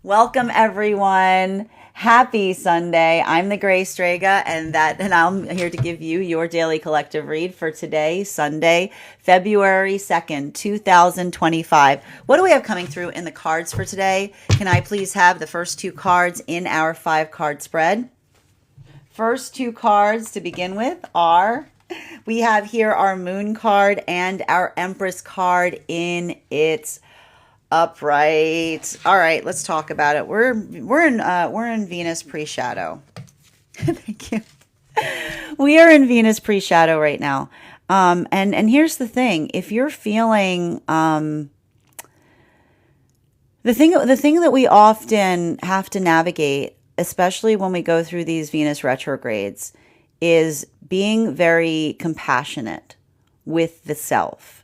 Welcome everyone. Happy Sunday. I'm the Gray Strega and I'm here to give you your daily collective read for today, Sunday, February 2nd, 2025. What do we have coming through in the cards for today? Can I please have the first two cards in our 5-card spread? First two cards to begin with are, we have here our Moon card and our Empress card in its upright. All right, let's talk about it. We're in Venus pre-shadow. Thank you. We are in Venus pre-shadow right now. And here's the thing: if you're feeling the thing that we often have to navigate, especially when we go through these Venus retrogrades, is being very compassionate with the self.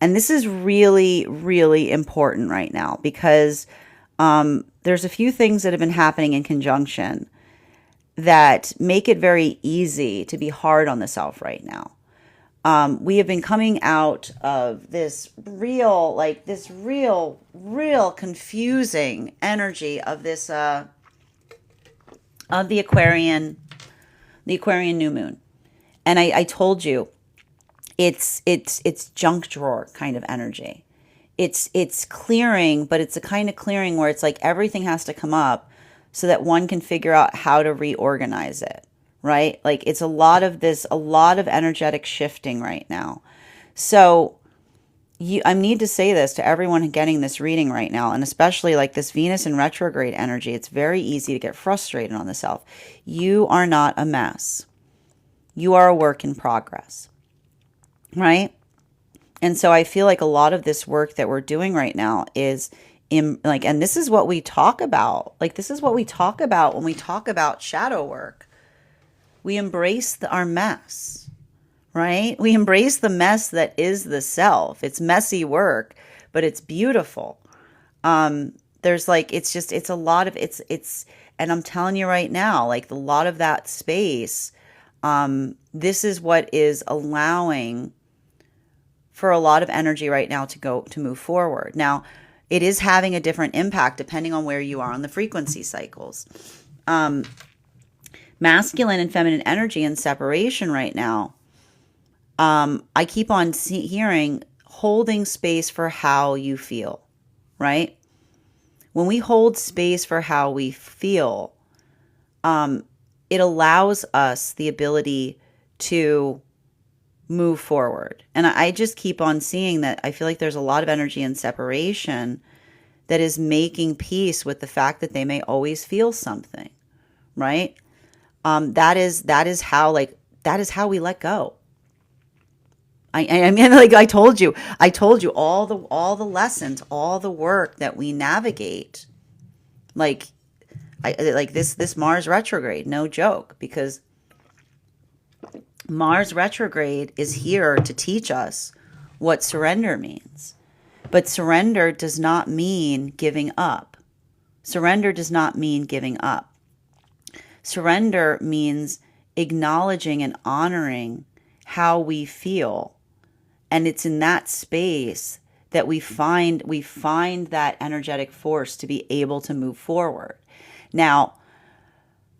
And this is really, really important right now because there's a few things that have been happening in conjunction that make it very easy to be hard on the self right now. We have been coming out of this real confusing energy of this, of the Aquarian new moon. And I told you, it's junk drawer kind of energy. It's clearing, but it's a kind of clearing where it's like everything has to come up so that one can figure out how to reorganize it, right? Like it's a lot of energetic shifting right now. So I need to say this to everyone getting this reading right now, and especially like this Venus in retrograde energy, it's very easy to get frustrated on the self. You are not a mess. You are a work in progress. Right? And so I feel like a lot of this work that we're doing right now is and this is what we talk about. Like, this is what we talk about when we talk about shadow work. We embrace our mess, right? We embrace the mess that is the self. It's messy work, but it's beautiful. There's like, it's a lot of, and I'm telling you right now, like a lot of that space, this is what is allowing for a lot of energy right now to move forward. Now, it is having a different impact depending on where you are on the frequency cycles. Masculine and feminine energy in separation right now. I keep on hearing holding space for how you feel, right? When we hold space for how we feel, it allows us the ability to move forward. And I just keep on seeing that. I feel like there's a lot of energy in separation that is making peace with the fact that they may always feel something, right? That is how we let go. I mean, like I told you all the lessons, all the work that we navigate, like this Mars retrograde, no joke, because Mars retrograde is here to teach us what surrender means. But surrender does not mean giving up. Surrender does not mean giving up. Surrender means acknowledging and honoring how we feel. And it's in that space that we find that energetic force to be able to move forward. Now,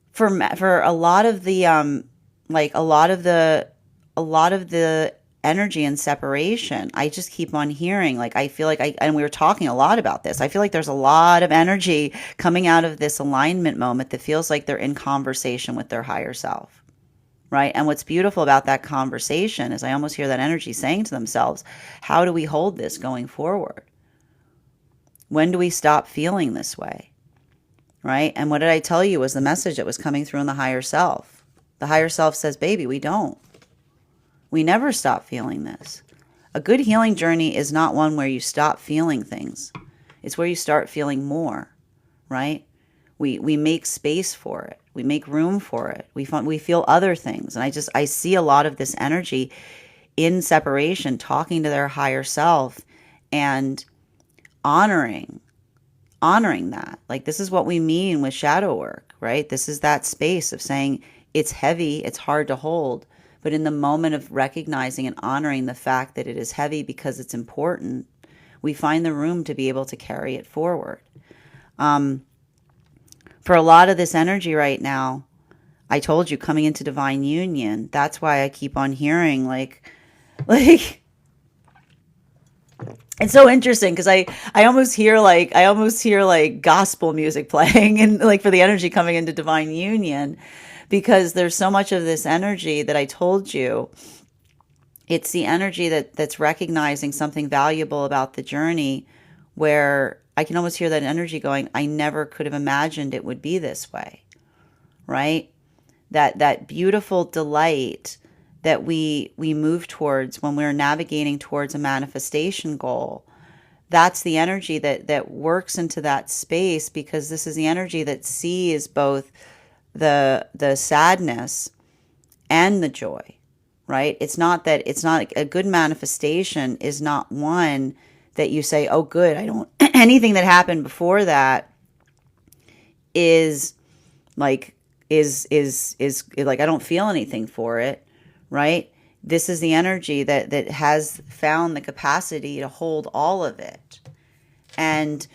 for a lot of the a lot of the energy and separation, I just keep on hearing, like, I feel like and we were talking a lot about this. I feel like there's a lot of energy coming out of this alignment moment that feels like they're in conversation with their higher self, right? And what's beautiful about that conversation is I almost hear that energy saying to themselves, how do we hold this going forward? When do we stop feeling this way, right? And what did I tell you was the message that was coming through in the higher self. The higher self says, baby, we don't. We never stop feeling this. A good healing journey is not one where you stop feeling things. It's where you start feeling more, right? We make space for it. We make room for it. We feel other things. And I see a lot of this energy in separation, talking to their higher self and honoring that. Like, this is what we mean with shadow work, right? This is that space of saying, it's heavy, it's hard to hold, but in the moment of recognizing and honoring the fact that it is heavy because it's important, we find the room to be able to carry it forward. For a lot of this energy right now, I told you, coming into divine union, that's why I keep on hearing like it's so interesting because I almost hear like gospel music playing and like for the energy coming into divine union, because there's so much of this energy that I told you. It's the energy that's recognizing something valuable about the journey, where I can almost hear that energy going, I never could have imagined it would be this way, right? That beautiful delight that we move towards when we're navigating towards a manifestation goal. That's the energy that works into that space, because this is the energy that sees both the sadness and the joy, right? It's not a good manifestation is not one that you say, oh, good, I don't, anything that happened before that is like, is like, I don't feel anything for it, right? This is the energy that has found the capacity to hold all of it. And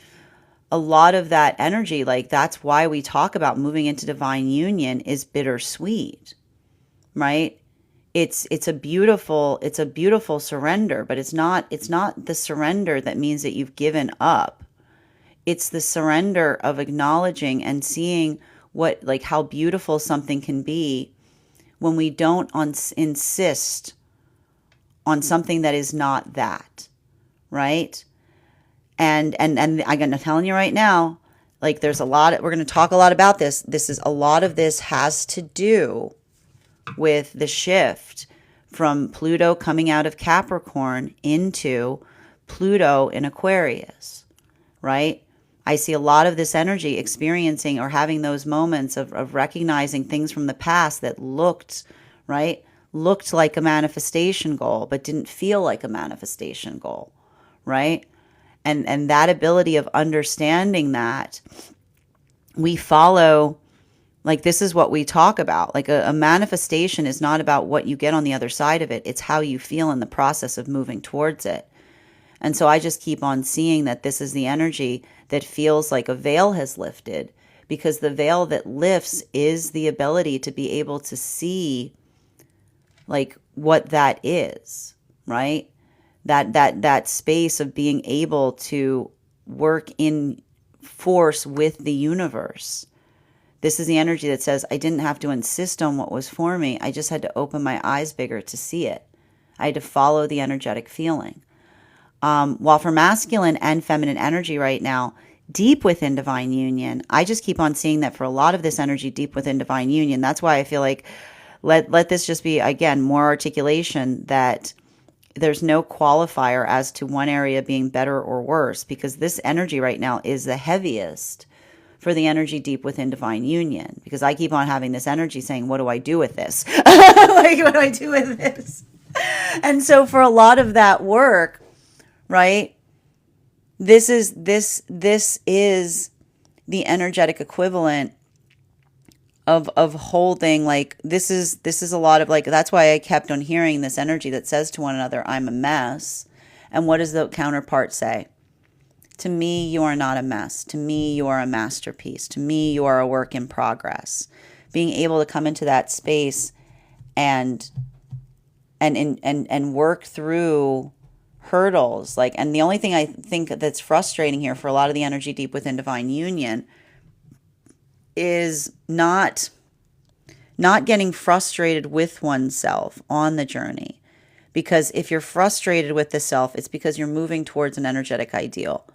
a lot of that energy, like that's why we talk about moving into divine union, is bittersweet, right? It's a beautiful surrender, but it's not the surrender that means that you've given up. It's the surrender of acknowledging and seeing what, like, how beautiful something can be when we don't insist on something that is not that, right? And I'm telling you right now, like, there's a lot, we're going to talk a lot about this. A lot of this has to do with the shift from Pluto coming out of Capricorn into Pluto in Aquarius, right? I see a lot of this energy experiencing or having those moments of recognizing things from the past that looked like a manifestation goal, but didn't feel like a manifestation goal, right? And that ability of understanding that we follow, like, this is what we talk about. Like, a manifestation is not about what you get on the other side of it. It's how you feel in the process of moving towards it. And so I just keep on seeing that this is the energy that feels like a veil has lifted, because the veil that lifts is the ability to be able to see, like, what that is, right? That space of being able to work in force with the universe. This is the energy that says, I didn't have to insist on what was for me. I just had to open my eyes bigger to see it. I had to follow the energetic feeling. While for masculine and feminine energy right now, deep within divine union, I just keep on seeing that for a lot of this energy deep within divine union. That's why I feel like let this just be, again, more articulation, that there's no qualifier as to one area being better or worse, because this energy right now is the heaviest for the energy deep within divine union, because I keep on having this energy saying, what do I do with this? Like, what do I do with this? And so for a lot of that work, right, this is the energetic equivalent of holding, like, this is a lot of, like, that's why I kept on hearing this energy that says to one another, I'm a mess. And what does the counterpart say? To me, you are not a mess. To me, you are a masterpiece. To me, you are a work in progress. Being able to come into that space and work through hurdles, like, and the only thing I think that's frustrating here for a lot of the energy deep within divine union is not getting frustrated with oneself on the journey. Because if you're frustrated with the self, it's because you're moving towards an energetic ideal.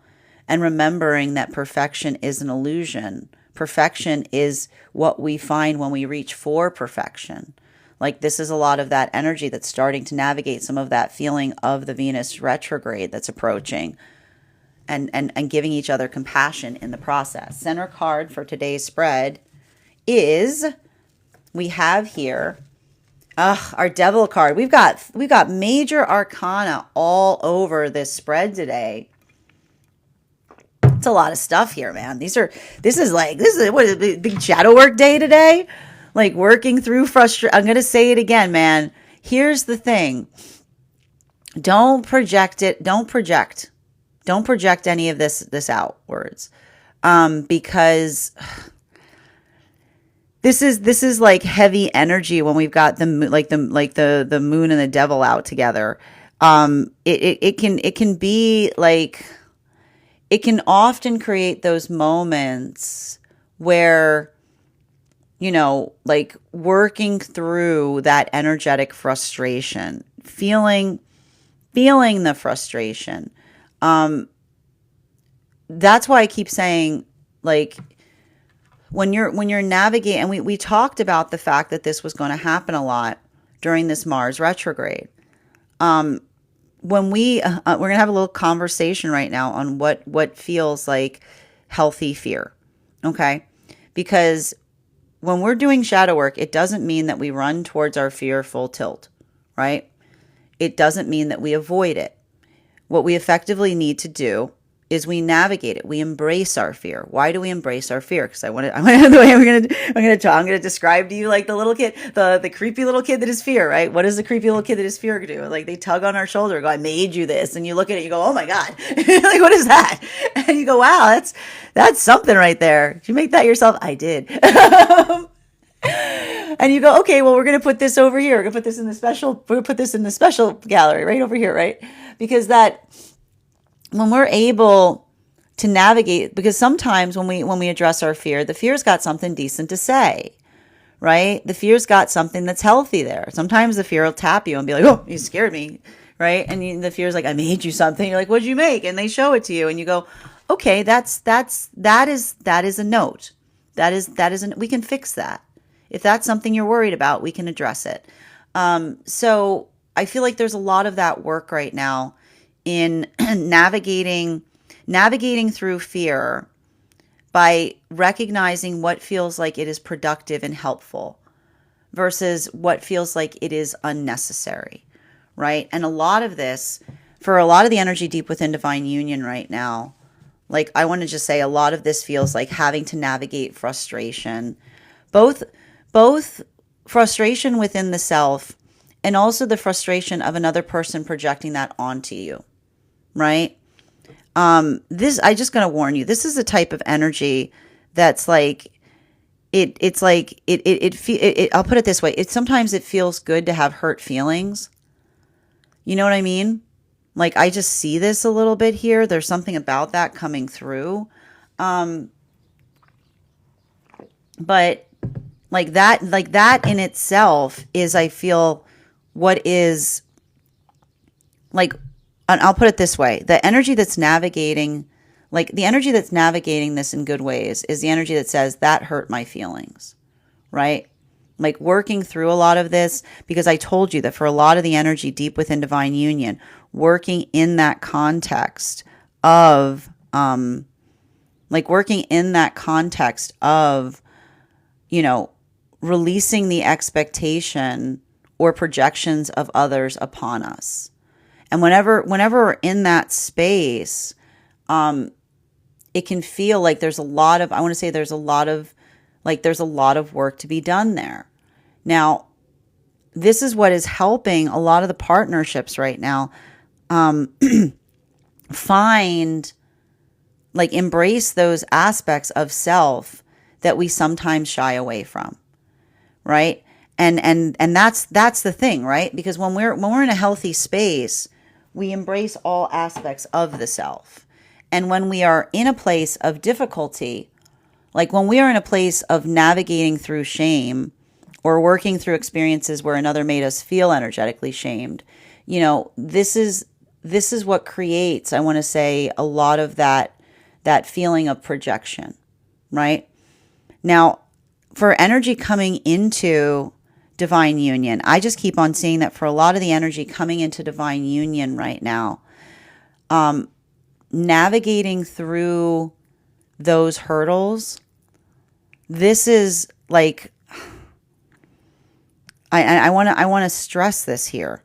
And remembering that perfection is an illusion. Perfection is what we find when we reach for perfection. Like, this is a lot of that energy that's starting to navigate some of that feeling of the Venus retrograde that's approaching, and giving each other compassion in the process. Center card for today's spread is, we have here, our Devil card. We've got major arcana all over this spread today. It's a lot of stuff here, man. This is what, a big shadow work day today? Like, working through frustration. I'm going to say it again, man. Here's the thing. Don't project it. Don't project any of this outwards. Because this is like heavy energy when we've got the moon and the devil out together. It can be like, it can often create those moments where, like working through that energetic frustration, feeling the frustration. That's why I keep saying, like, when you're navigating, and we talked about the fact that this was going to happen a lot during this Mars retrograde. When we're going to have a little conversation right now on what feels like healthy fear. Okay? Because when we're doing shadow work, it doesn't mean that we run towards our fear full tilt, right? It doesn't mean that we avoid it. What we effectively need to do is we navigate it. We embrace our fear. Why do we embrace our fear? Because I'm going to describe to you like the little kid, the creepy little kid that is fear, right? What does the creepy little kid that is fear do? Like, they tug on our shoulder, go, I made you this. And you look at it, you go, oh my God. Like, what is that? And you go, wow, that's something right there. Did you make that yourself? I did. And you go, okay, well, we're going to put this over here. We're going to put this in the special gallery right over here, right? Because when we're able to navigate, because sometimes when we address our fear, the fear's got something decent to say, right? The fear's got something that's healthy there. Sometimes the fear will tap you and be like, oh, you scared me, right? And the fear's like, I made you something. You're like, what'd you make? And they show it to you, and you go, okay, that is a note. We can fix that. If that's something you're worried about, we can address it. So I feel like there's a lot of that work right now in navigating through fear by recognizing what feels like it is productive and helpful versus what feels like it is unnecessary, right? And a lot of this, for a lot of the energy deep within divine union right now, like, I want to just say a lot of this feels like having to navigate frustration, both frustration within the self and also the frustration of another person projecting that onto you, right? I just going to warn you, this is a type of energy that's like, I'll put it this way. Sometimes it feels good to have hurt feelings. You know what I mean? Like, I just see this a little bit here. There's something about that coming through. But like that in itself is, I feel, what is like, and I'll put it this way. The energy that's navigating this in good ways is the energy that says, that hurt my feelings, right? Like, working through a lot of this, because I told you that for a lot of the energy deep within divine union, working in that context of, releasing the expectation or projections of others upon us. And whenever we're in that space, it can feel like there's a lot of work to be done there. Now, this is what is helping a lot of the partnerships right now embrace those aspects of self that we sometimes shy away from, right? And that's the thing, right? Because when we're in a healthy space, we embrace all aspects of the self. And when we are in a place of difficulty, like when we are in a place of navigating through shame or working through experiences where another made us feel energetically shamed, this is what creates, I want to say, a lot of that feeling of projection, right? Now, for energy coming into divine union, I just keep on seeing that for a lot of the energy coming into divine union right now, navigating through those hurdles, this is like, I want to stress this here,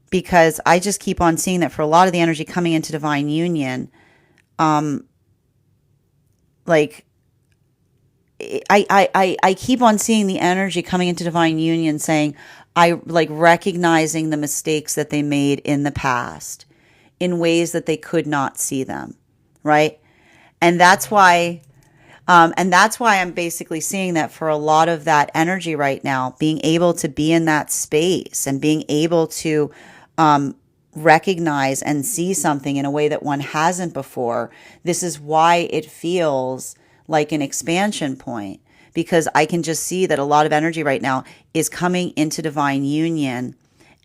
because I just keep on seeing that for a lot of the energy coming into divine union, I keep on seeing the energy coming into divine union saying, I like recognizing the mistakes that they made in the past in ways that they could not see them, right? And that's why And that's why I'm basically seeing that for a lot of that energy right now, being able to be in that space and being able to recognize and see something in a way that one hasn't before. This is why it feels like an expansion point, because I can just see that a lot of energy right now is coming into divine union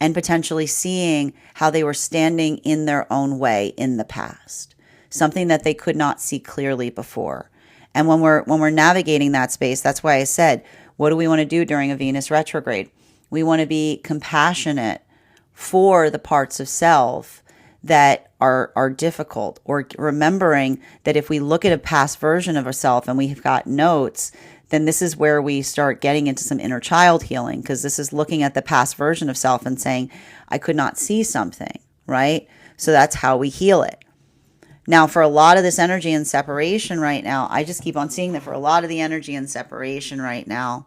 and potentially seeing how they were standing in their own way in the past, something that they could not see clearly before. And when we're navigating that space, that's why I said, what do we want to do during a Venus retrograde? We want to be compassionate for the parts of self that are difficult, or remembering that if we look at a past version of ourselves and we've got notes, then this is where we start getting into some inner child healing, because this is looking at the past version of self and saying, I could not see something, right? So that's how we heal it. Now, for a lot of this energy and separation right now, I just keep on seeing that for a lot of the energy and separation right now,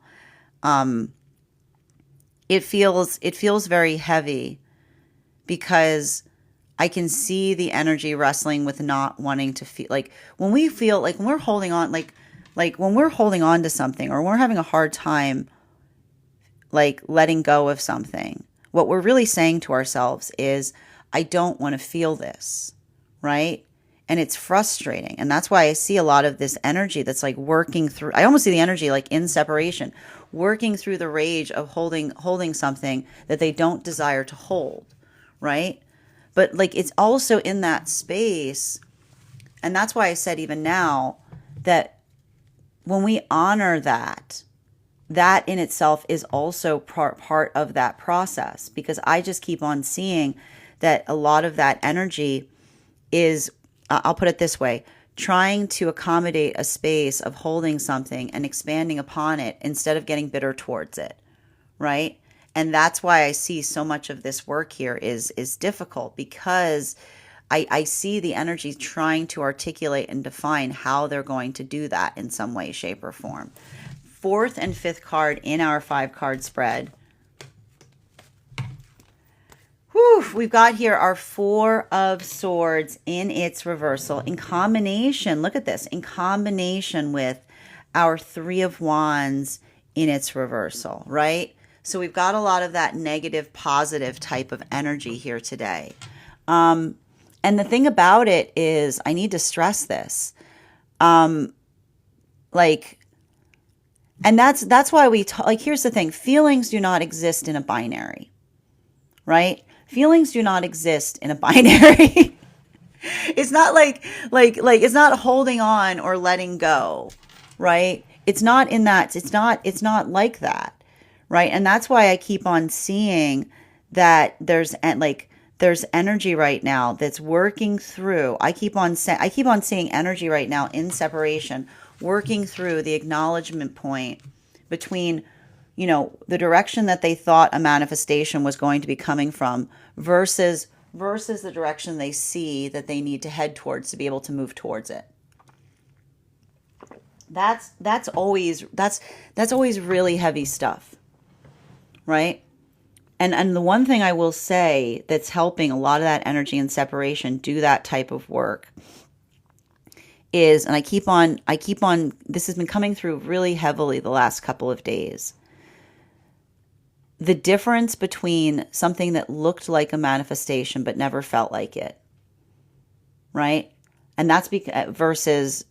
it feels very heavy, because I can see the energy wrestling with not wanting to feel like, when we feel like, when we're holding on, like when we're holding on to something, or we're having a hard time like letting go of something, what we're really saying to ourselves is, I don't want to feel this, right? And it's frustrating. And that's why I see a lot of this energy that's like working through, I almost see the energy like in separation, working through the rage of holding something that they don't desire to hold, right? But like, it's also in that space. And that's why I said even now that when we honor that, that in itself is also part of that process, because I just keep on seeing that a lot of that energy is, I'll put it this way, trying to accommodate a space of holding something and expanding upon it instead of getting bitter towards it, right? And that's why I see so much of this work here is difficult, because I see the energy trying to articulate and define how they're going to do that in some way, shape, or form. Fourth and fifth card in our 5-card spread. Whew, we've got here our 4 of Swords in its reversal in combination, look at this, in combination with our 3 of Wands in its reversal, right? So we've got a lot of that negative, positive type of energy here today. And the thing about it is, I need to stress this, and that's why we like, here's the thing, feelings do not exist in a binary, right? Feelings do not exist in a binary. It's not like it's not holding on or letting go, right? It's not in that, it's not like that, right? And that's why I keep on seeing that there's energy right now that's working through. I keep on seeing energy right now in separation, working through the acknowledgement point between, the direction that they thought a manifestation was going to be coming from versus the direction they see that they need to head towards to be able to move towards it. That's always really heavy stuff, right? And the one thing I will say that's helping a lot of that energy and separation do that type of work is, and I keep on, this has been coming through really heavily the last couple of days, the difference between something that looked like a manifestation but never felt like it, right? And that's versus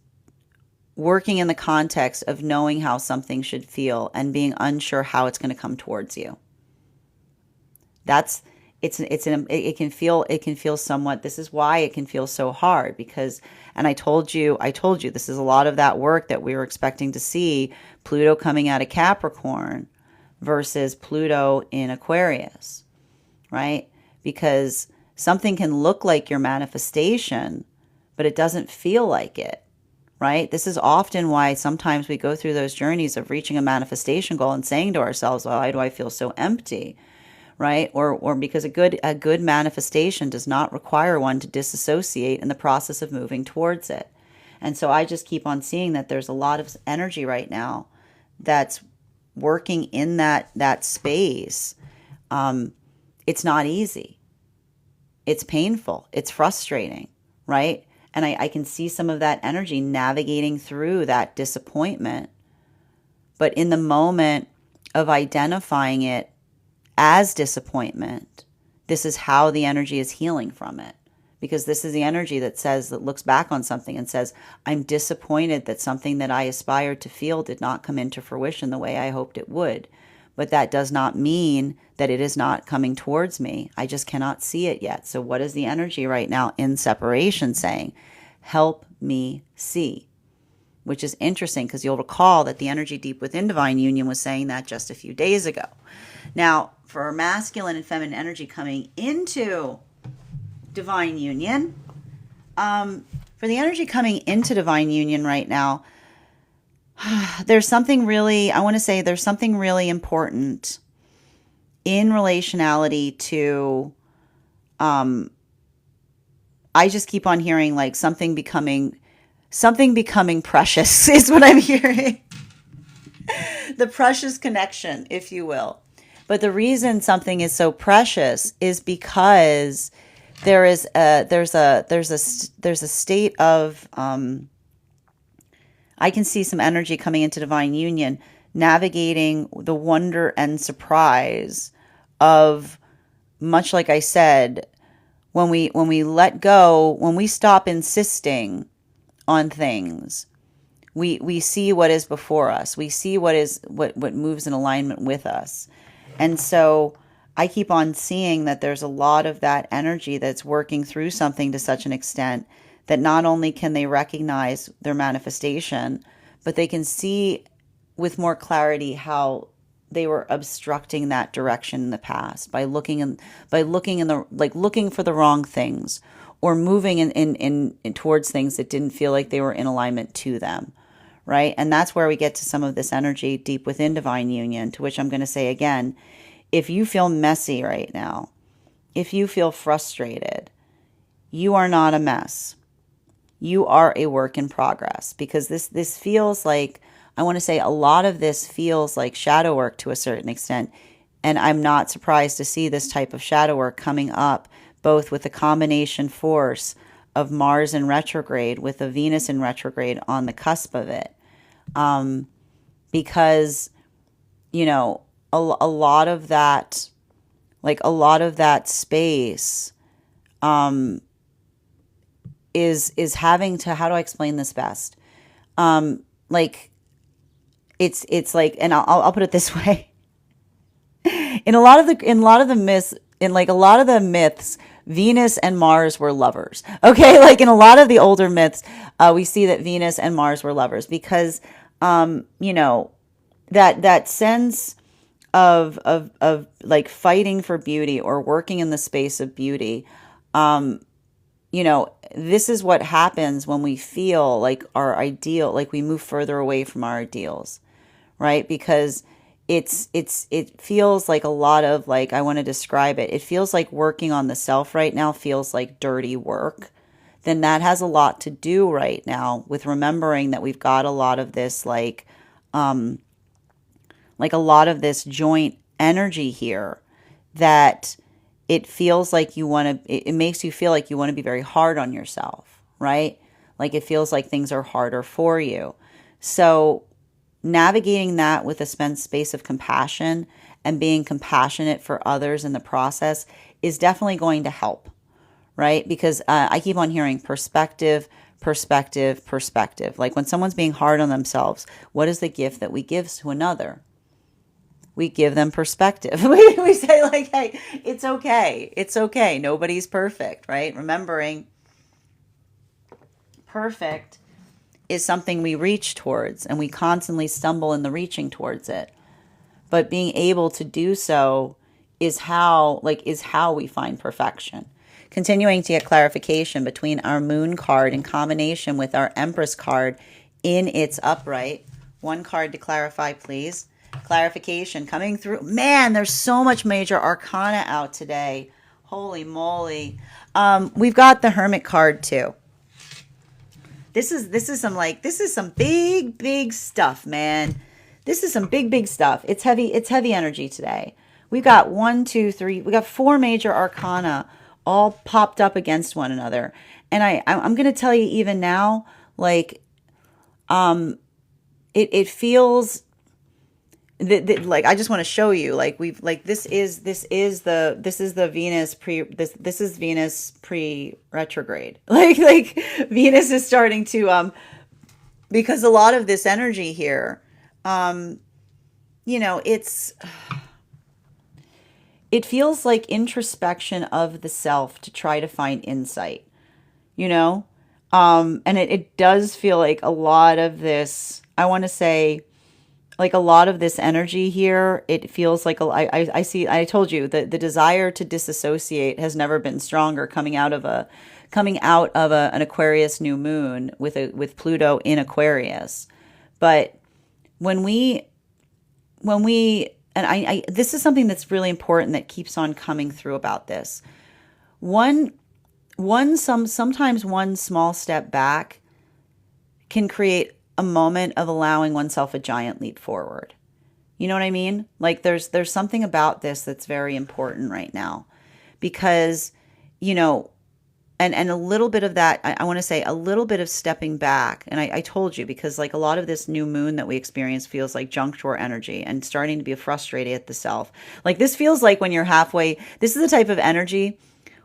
working in the context of knowing how something should feel and being unsure how it's going to come towards you. It can feel somewhat, this is why it can feel so hard, because, and I told you this is a lot of that work that we were expecting to see, Pluto coming out of Capricorn versus Pluto in Aquarius, right? Because something can look like your manifestation, but it doesn't feel like it, right? This is often why sometimes we go through those journeys of reaching a manifestation goal and saying to ourselves, why do I feel so empty? Right? Or because a good manifestation does not require one to disassociate in the process of moving towards it. And so I just keep on seeing that there's a lot of energy right now that's working in that space. It's not easy. It's painful. It's frustrating, right? And I can see some of that energy navigating through that disappointment. But in the moment of identifying it as disappointment, this is how the energy is healing from it. Because this is the energy that says, that looks back on something and says, I'm disappointed that something that I aspired to feel did not come into fruition the way I hoped it would. But that does not mean that it is not coming towards me. I just cannot see it yet. So what is the energy right now in separation saying? Help me see. Which is interesting, because you'll recall that the energy deep within divine union was saying that just a few days ago. Now, for masculine and feminine energy coming into divine union, for the energy coming into divine union right now, there's something really, I want to say there's something really important in relationality to, I just keep on hearing like something becoming precious is what I'm hearing. The precious connection, if you will. But the reason something is so precious is because there's a state of, I can see some energy coming into divine union, navigating the wonder and surprise of, much like I said, when we let go, when we stop insisting on things, we see what is before us. We see what moves in alignment with us. And so I keep on seeing that there's a lot of that energy that's working through something to such an extent that not only can they recognize their manifestation, but they can see with more clarity how they were obstructing that direction in the past by looking for the wrong things, or moving in towards things that didn't feel like they were in alignment to them, right? And that's where we get to some of this energy deep within divine union, to which I'm going to say again, if you feel messy right now, if you feel frustrated, you are not a mess. You are a work in progress, because this feels like, I want to say a lot of this feels like shadow work to a certain extent. And I'm not surprised to see this type of shadow work coming up, both with the combination force of Mars in retrograde with a Venus in retrograde on the cusp of it. Because, a lot of that, space, is having to, how do I explain this best? It's like, and I'll put it this way. In a lot of the myths, Venus and Mars were lovers. Okay, like in a lot of the older myths, we see that Venus and Mars were lovers, because that sense of like fighting for beauty or working in the space of beauty. This is what happens when we feel like our ideal, like we move further away from our ideals, right? Because it feels like a lot of, like, I want to describe it. It feels like working on the self right now feels like dirty work. Then that has a lot to do right now with remembering that we've got a lot of this, like a lot of this joint energy here, that it feels like it makes you feel like you want to be very hard on yourself, right? Like it feels like things are harder for you. So navigating that with a space of compassion and being compassionate for others in the process is definitely going to help, right? Because I keep on hearing perspective. Like when someone's being hard on themselves, what is the gift that we give to another? We give them perspective. We say like, hey, it's okay. It's okay. Nobody's perfect, right? Remembering perfect is something we reach towards, and we constantly stumble in the reaching towards it. But being able to do so is how we find perfection. Continuing to get clarification between our moon card in combination with our Empress card in its upright. One card to clarify, please. Clarification coming through. Man, there's so much major arcana out today. Holy moly. We've got the Hermit card too. This is some big stuff, man. This is some big stuff. It's heavy energy today. We've got 1, 2, 3, we got 4 major arcana all popped up against one another. and I'm going to tell you even now, like, it feels like, I just want to show you, like, we've, like, this is the Venus this is Venus pre retrograde. Like Venus is starting to, because a lot of this energy here, you know, it feels like introspection of the self to try to find insight, you know? And it does feel like a lot of this, I want to say, like, a lot of this energy here, it feels like, I see, I told you that the desire to disassociate has never been stronger, coming out of an Aquarius new moon with Pluto in Aquarius. But when we, and this is something that's really important that keeps on coming through about this. Sometimes one small step back can create a moment of allowing oneself a giant leap forward. You know what I mean? Like, there's something about this that's very important right now, because, you know, and a little bit of that, I want to say a little bit of stepping back. And I told you, because, like, a lot of this new moon that we experience feels like junk drawer energy and starting to be frustrated at the self. Like, this feels like when you're halfway, this is the type of energy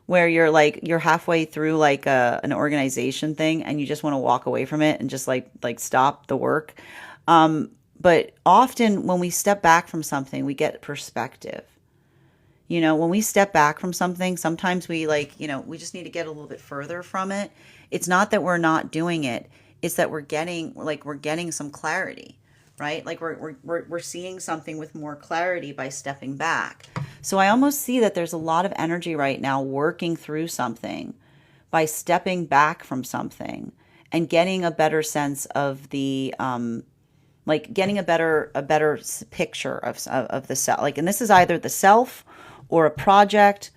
where you're halfway through, like, an organization thing, and you just want to walk away from it and just like stop the work. But often when we step back from something, we get perspective. You know, when we step back from something, sometimes we, like, you know, we just need to get a little bit further from it. It's not that we're not doing it. It's that we're getting some clarity, right? Like, we're seeing something with more clarity by stepping back. So I almost see that there's a lot of energy right now working through something by stepping back from something and getting a better sense of the, like, getting a better picture of the self. Like, and this is either the self or a project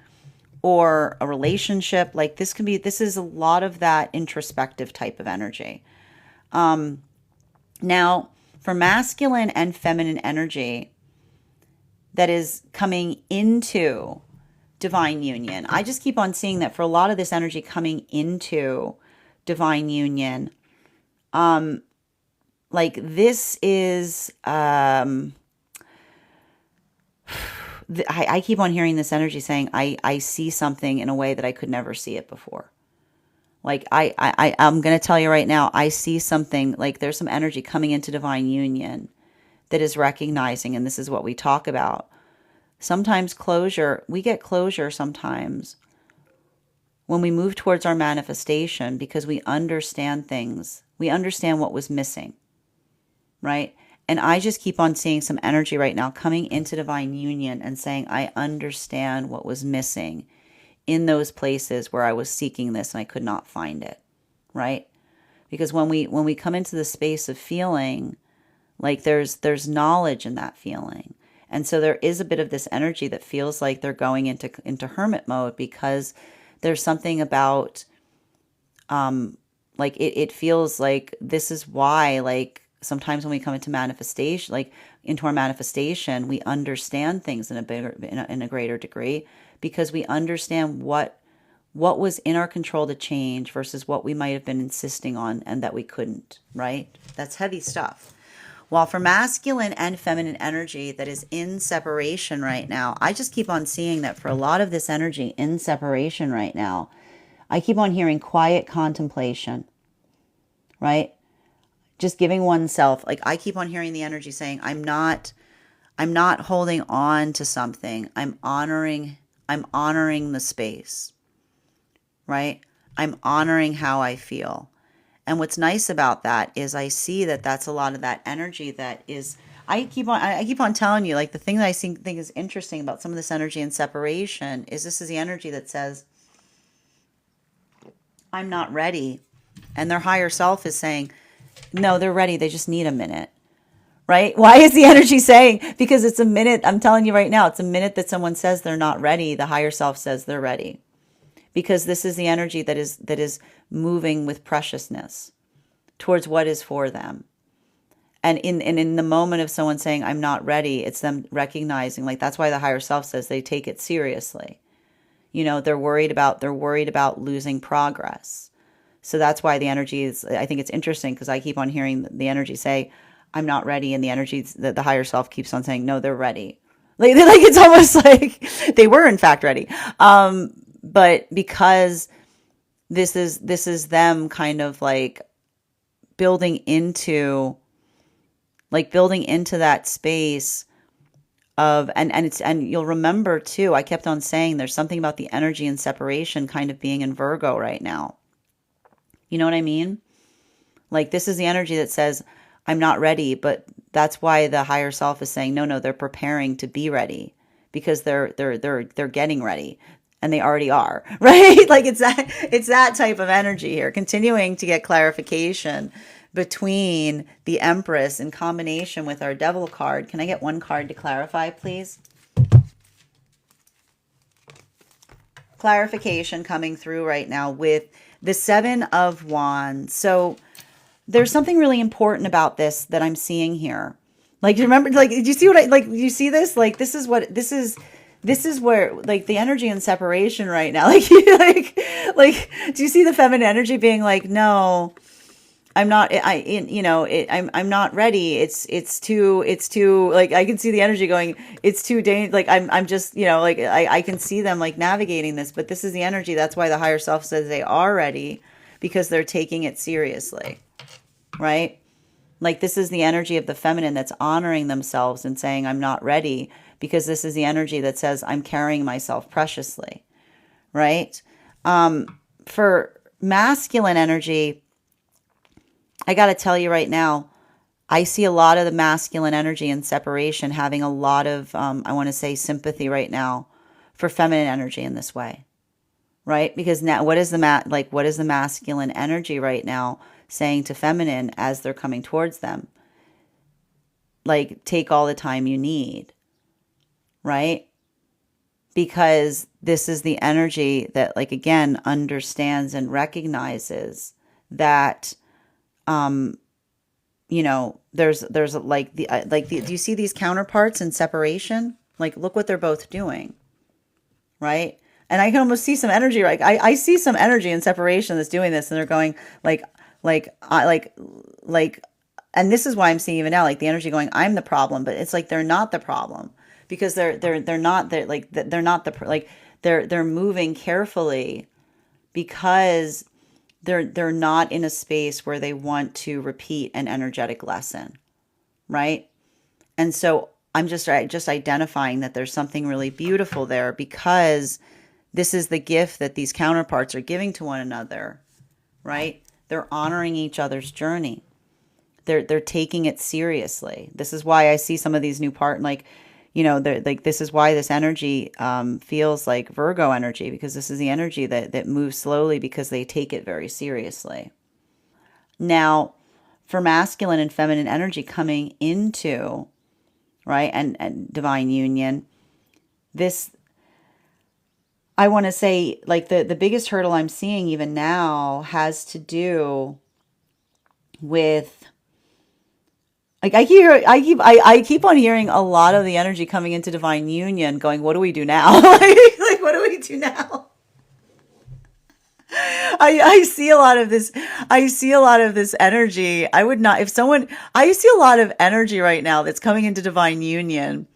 or a relationship. Like, this is a lot of that introspective type of energy. Now, for masculine and feminine energy that is coming into divine union, I just keep on seeing that for a lot of this energy coming into divine union, like, this is, I keep on hearing this energy saying, I see something in a way that I could never see it before. Like, I'm going to tell you right now, I see something, like, there's some energy coming into divine union that is recognizing, and this is what we talk about. Sometimes we get closure sometimes when we move towards our manifestation, because we understand things. We understand what was missing, right? And I just keep on seeing some energy right now coming into divine union and saying, I understand what was missing in those places where I was seeking this and I could not find it, right? Because when we come into the space of feeling, like, there's knowledge in that feeling. And so there is a bit of this energy that feels like they're going into hermit mode, because there's something about, like, it feels like this is why, like, sometimes when we come into manifestation, like, into our manifestation, we understand things in a greater degree, because we understand what was in our control to change versus what we might have been insisting on and that we couldn't, right? That's heavy stuff. While for masculine and feminine energy that is in separation right now, I just keep on seeing that for a lot of this energy in separation right now, I keep on hearing quiet contemplation, right? Just giving oneself, like, I keep on hearing the energy saying, I'm not holding on to something. I'm honoring the space, right? I'm honoring how I feel. And what's nice about that is I see that that's a lot of that energy that is, I keep on telling you, like, the thing that I think is interesting about some of this energy in separation is this is the energy that says, I'm not ready. And their higher self is saying, no, they're ready. They just need a minute, right? Why is the energy saying? Because it's a minute. I'm telling you right now, it's a minute that someone says they're not ready. The higher self says they're ready. Because this is the energy that is moving with preciousness towards what is for them. And in the moment of someone saying, I'm not ready, it's them recognizing, like, that's why the higher self says they take it seriously. You know, they're worried about losing progress. So that's why the energy is, I think it's interesting because I keep on hearing the energy say, I'm not ready. And the energy, the higher self keeps on saying, no, they're ready. Like it's almost like they were in fact ready. But because this is them kind of like building into that space of, and you'll remember too, I kept on saying there's something about the energy and separation kind of being in Virgo right now. You know what I mean? Like this is the energy that says I'm not ready, but that's why the higher self is saying no, they're preparing to be ready because they're getting ready and they already are, right? Like it's that type of energy here, continuing to get clarification between the Empress in combination with our Devil card. Can I get one card to clarify, please? Clarification coming through right now with the Seven of Wands. So there's something really important about this that I'm seeing here. Like, you remember, like, did you see what you see this? Like, this is where, like, the energy and separation right now, like, do you see the feminine energy being like, no, I'm not, I'm not ready. It's too, like, I can see the energy going, it's too dangerous. Like, I'm just, like, I can see them like navigating this, but this is the energy. That's why the higher self says they are ready because they're taking it seriously, right? Like this is the energy of the feminine that's honoring themselves and saying, I'm not ready, because this is the energy that says, I'm carrying myself preciously, right? For masculine energy, I got to tell you right now, I see a lot of the masculine energy and separation having a lot of, I want to say, sympathy right now for feminine energy in this way, right? Because now, what is the masculine energy right now saying to feminine as they're coming towards them? Like, take all the time you need, right? Because this is the energy that, like, again, understands and recognizes that, there's like do you see these counterparts in separation? Like, look what they're both doing, right? And I can almost see some energy, like I see some energy in separation that's doing this, and they're going like, and this is why I'm seeing even now, like the energy going, I'm the problem, but it's like they're not the problem, because they're not, they're not the, like, they're moving carefully because they're not in a space where they want to repeat an energetic lesson, right? And so I'm just identifying that there's something really beautiful there, because this is the gift that these counterparts are giving to one another, right? They're honoring each other's journey. They're taking it seriously. This is why I see some of these new this is why this energy feels like Virgo energy, because this is the energy that moves slowly because they take it very seriously. Now, for masculine and feminine energy coming into, right, and divine union, this, I want to say, like, the biggest hurdle I'm seeing even now has to do with, like, I keep on hearing a lot of the energy coming into divine union going, what do we do now? like, what do we do now? I see a lot of this. I see a lot of this energy. I would not, if someone, I see a lot of energy right now that's coming into divine union,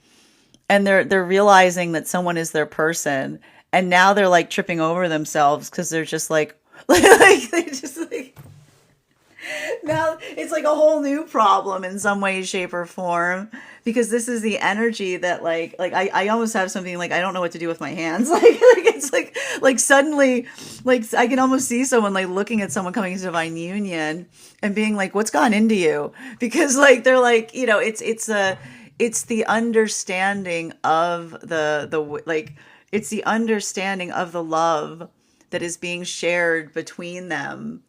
and they're realizing that someone is their person, and now they're like tripping over themselves because they're just like, like they just like, now it's like a whole new problem in some way, shape, or form, because this is the energy that I almost have something like, I don't know what to do with my hands. Like it's like suddenly, like, I can almost see someone like looking at someone coming into divine union and being like, what's gone into you? Because like they're like, it's the understanding of it's the understanding of the love that is being shared between them,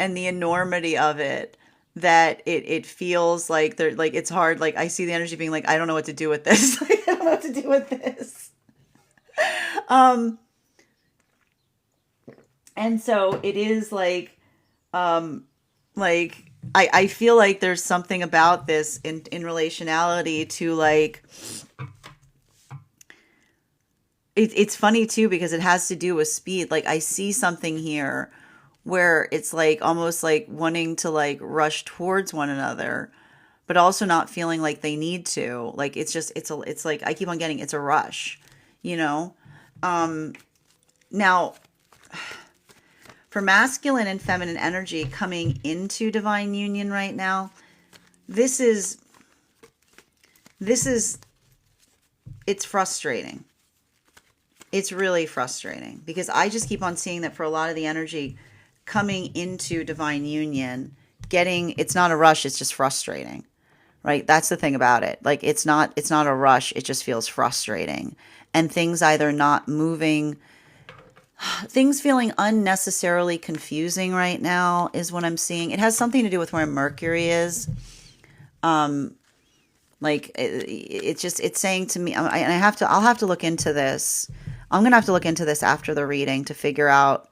and the enormity of it, that it feels like they're like, it's hard. Like, I see the energy being like, I don't know what to do with this. Like, I don't know what to do with this. And so it is like, I feel like there's something about this in relationality to, like, it's funny too, because it has to do with speed. Like, I see something here where it's like almost like wanting to like rush towards one another, but also not feeling like they need to. Like it's just it's like I keep on getting it's a rush, you know? Now for masculine and feminine energy coming into divine union right now, this is it's frustrating. It's really frustrating because I just keep on seeing that for a lot of the energy coming into divine union, it's not a rush, it's just frustrating. Right? That's the thing about it. Like it's not a rush, it just feels frustrating. And things either not moving, things feeling unnecessarily confusing right now is what I'm seeing. It has something to do with where Mercury is. Like it's saying to me, I'll have to look into this. I'm gonna have to look into this after the reading to figure out,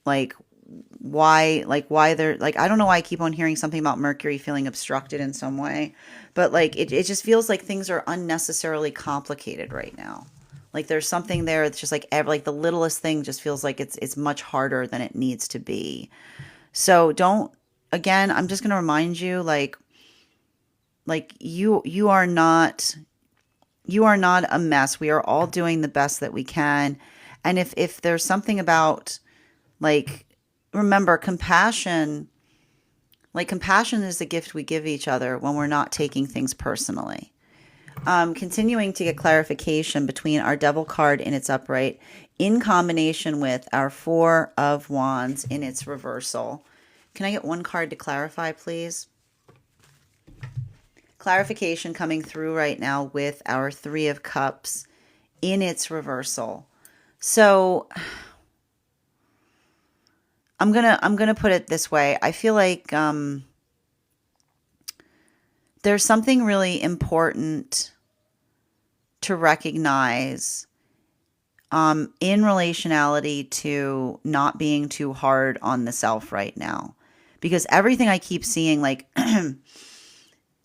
like why they're like, I don't know why I keep on hearing something about Mercury feeling obstructed in some way, but like it just feels like things are unnecessarily complicated right now. Like there's something there. It's just like the littlest thing just feels like it's much harder than it needs to be. So again, I'm just gonna remind you, like you are not a mess. We are all doing the best that we can. And if there's something about, like, remember compassion, like compassion is the gift we give each other when we're not taking things personally. Continuing to get clarification between our Devil card in its upright in combination with our Four of Wands in its reversal. Can I get one card to clarify, please? Clarification coming through right now with our Three of Cups in its reversal. So I'm gonna put it this way. I feel like there's something really important to recognize in relationality to not being too hard on the self right now, because everything I keep seeing, like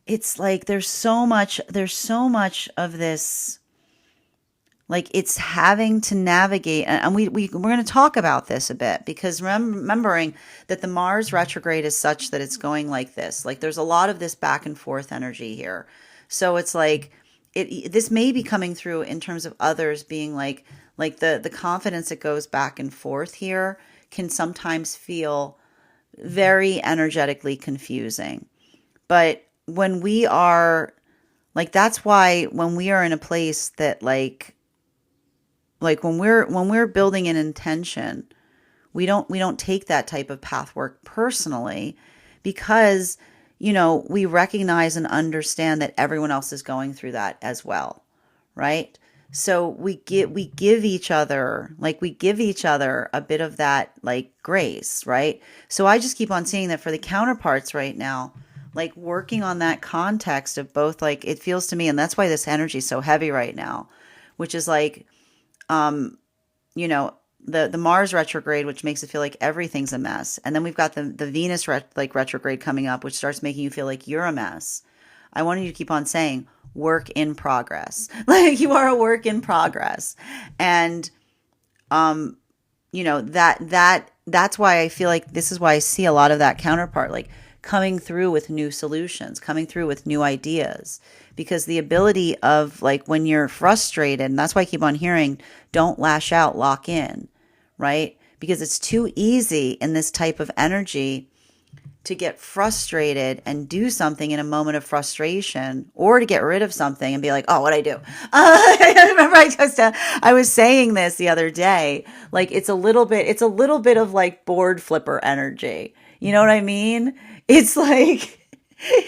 it's like there's so much of this, like it's having to navigate, and we're going to talk about this a bit, because remembering that the Mars retrograde is such that it's going like this, like there's a lot of this back and forth energy here. So it's like this may be coming through in terms of others being like the confidence that goes back and forth here can sometimes feel very energetically confusing. But when we are like, that's why when we are in a place that like when we're building an intention, we don't take that type of path work personally, because we recognize and understand that everyone else is going through that as well, right? So we give each other a bit of that, like, grace, right? So I just keep on seeing that for the counterparts right now, like working on that context of both, like it feels to me, and that's why this energy is so heavy right now, which is like, the Mars retrograde, which makes it feel like everything's a mess. And then we've got the Venus retrograde coming up, which starts making you feel like you're a mess. I wanted you to keep on saying work in progress. Like you are a work in progress. And, that's why I feel like this is why I see a lot of that counterpart, like coming through with new solutions, coming through with new ideas, because the ability of, like, when you're frustrated, and that's why I keep on hearing, don't lash out, lock in, right? Because it's too easy in this type of energy to get frustrated and do something in a moment of frustration, or to get rid of something and be like, oh, what'd I do? I remember I was saying this the other day, like it's a little bit of like board flipper energy. You know what I mean? It's like,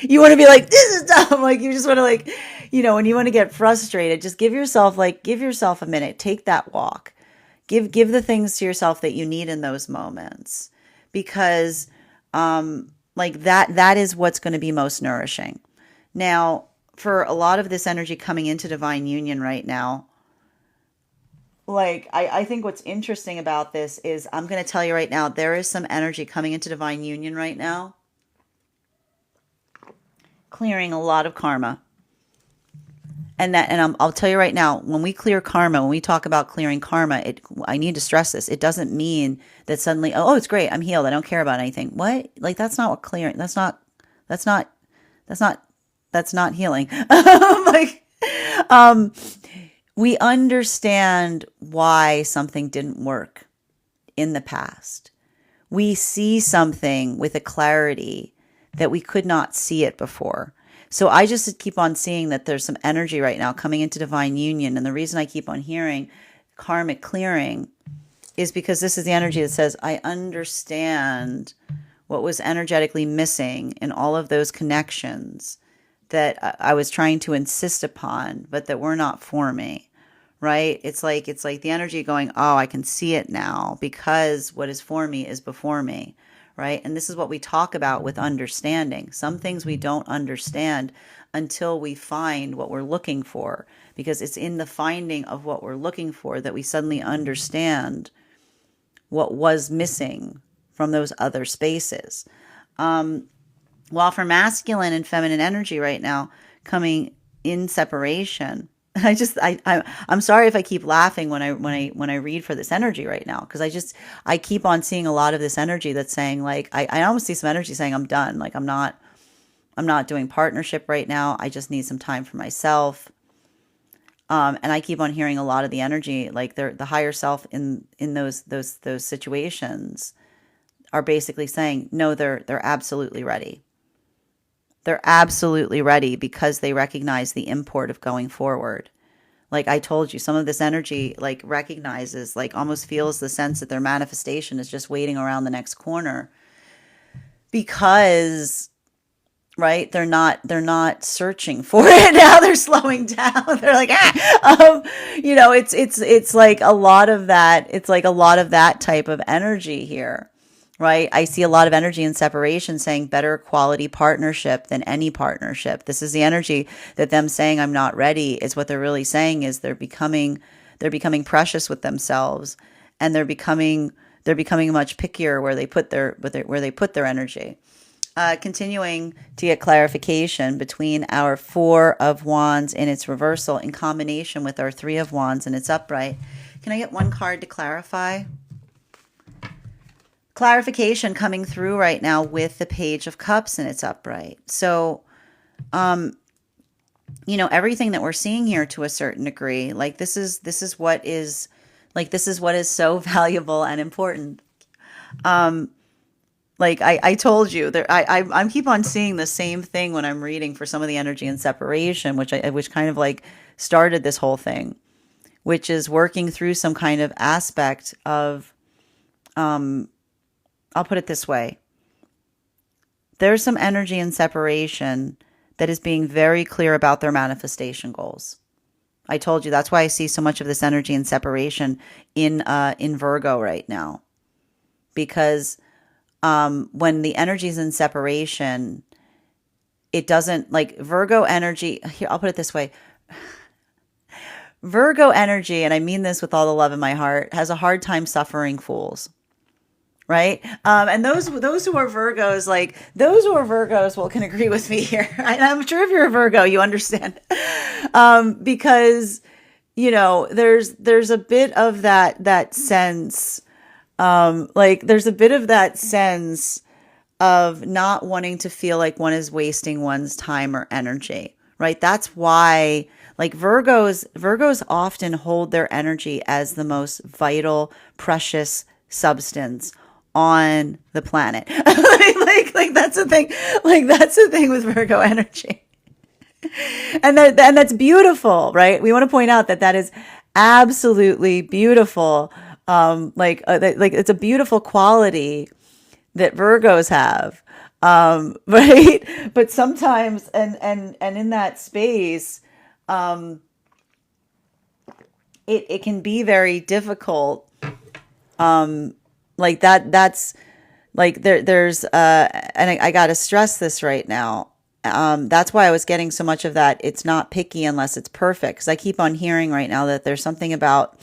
you want to be like, this is dumb. Like you just want to, like, when you want to get frustrated, just give yourself a minute, take that walk, give the things to yourself that you need in those moments, because like that is what's going to be most nourishing. Now, for a lot of this energy coming into divine union right now, like I think what's interesting about this is, I'm going to tell you right now, there is some energy coming into divine union right now, clearing a lot of karma. And I'll tell you right now, when we clear karma, when we talk about clearing karma, I need to stress this. It doesn't mean that suddenly, oh, it's great, I'm healed, I don't care about anything. What? Like, that's not what clearing. That's not. That's not. That's not healing. Like, we understand why something didn't work in the past. We see something with a clarity that we could not see it before. So I just keep on seeing that there's some energy right now coming into divine union. And the reason I keep on hearing karmic clearing is because this is the energy that says, I understand what was energetically missing in all of those connections that I was trying to insist upon, but that were not for me. Right? It's like the energy going, oh, I can see it now because what is for me is before me. Right? And this is what we talk about with understanding. Some things we don't understand until we find what we're looking for, because it's in the finding of what we're looking for that we suddenly understand what was missing from those other spaces. While for masculine and feminine energy right now coming in separation, I'm sorry if I keep laughing when I read for this energy right now, because I keep on seeing a lot of this energy that's saying, like, I almost see some energy saying I'm done, like I'm not doing partnership right now, I just need some time for myself. And I keep on hearing a lot of the energy, like the higher self in those situations are basically saying, no, they're absolutely ready. They're absolutely ready because they recognize the import of going forward. Like I told you, some of this energy like recognizes, like almost feels the sense that their manifestation is just waiting around the next corner, because right, they're not searching for it now. They're slowing down. They're like, it's like a lot of that. It's like a lot of that type of energy here. Right. I see a lot of energy in separation saying better quality partnership than any partnership. This is the energy that them saying I'm not ready is what they're really saying is they're becoming precious with themselves, and they're becoming much pickier where they put their energy. Continuing to get clarification between our Four of Wands in its reversal in combination with our Three of Wands in its upright. Can I get one card to clarify? Clarification coming through right now with the Page of Cups in its upright. So, everything that we're seeing here to a certain degree, like this is what is so valuable and important. Like I told you, I keep on seeing the same thing when I'm reading for some of the energy and separation, which kind of like started this whole thing, which is working through some kind of aspect of, I'll put it this way. There's some energy in separation that is being very clear about their manifestation goals. I told you that's why I see so much of this energy in separation in Virgo right now, because when the energy is in separation, it doesn't, like Virgo energy. Here, I'll put it this way. Virgo energy, and I mean this with all the love in my heart, has a hard time suffering fools. Right. And those who are Virgos, can agree with me here. I'm sure if you're a Virgo, you understand. Because, there's a bit of that sense, there's a bit of that sense of not wanting to feel like one is wasting one's time or energy. Right. That's why, like Virgos often hold their energy as the most vital, precious substance on the planet. like that's the thing. Like that's the thing with Virgo energy. And that's beautiful, right? We want to point out that is absolutely beautiful. Like it's a beautiful quality that Virgos have. Right? But sometimes and in that space, it can be very difficult. Like that's like there's and I got to stress this right now. That's why I was getting so much of that. It's not picky unless it's perfect. Because I keep on hearing right now that there's something about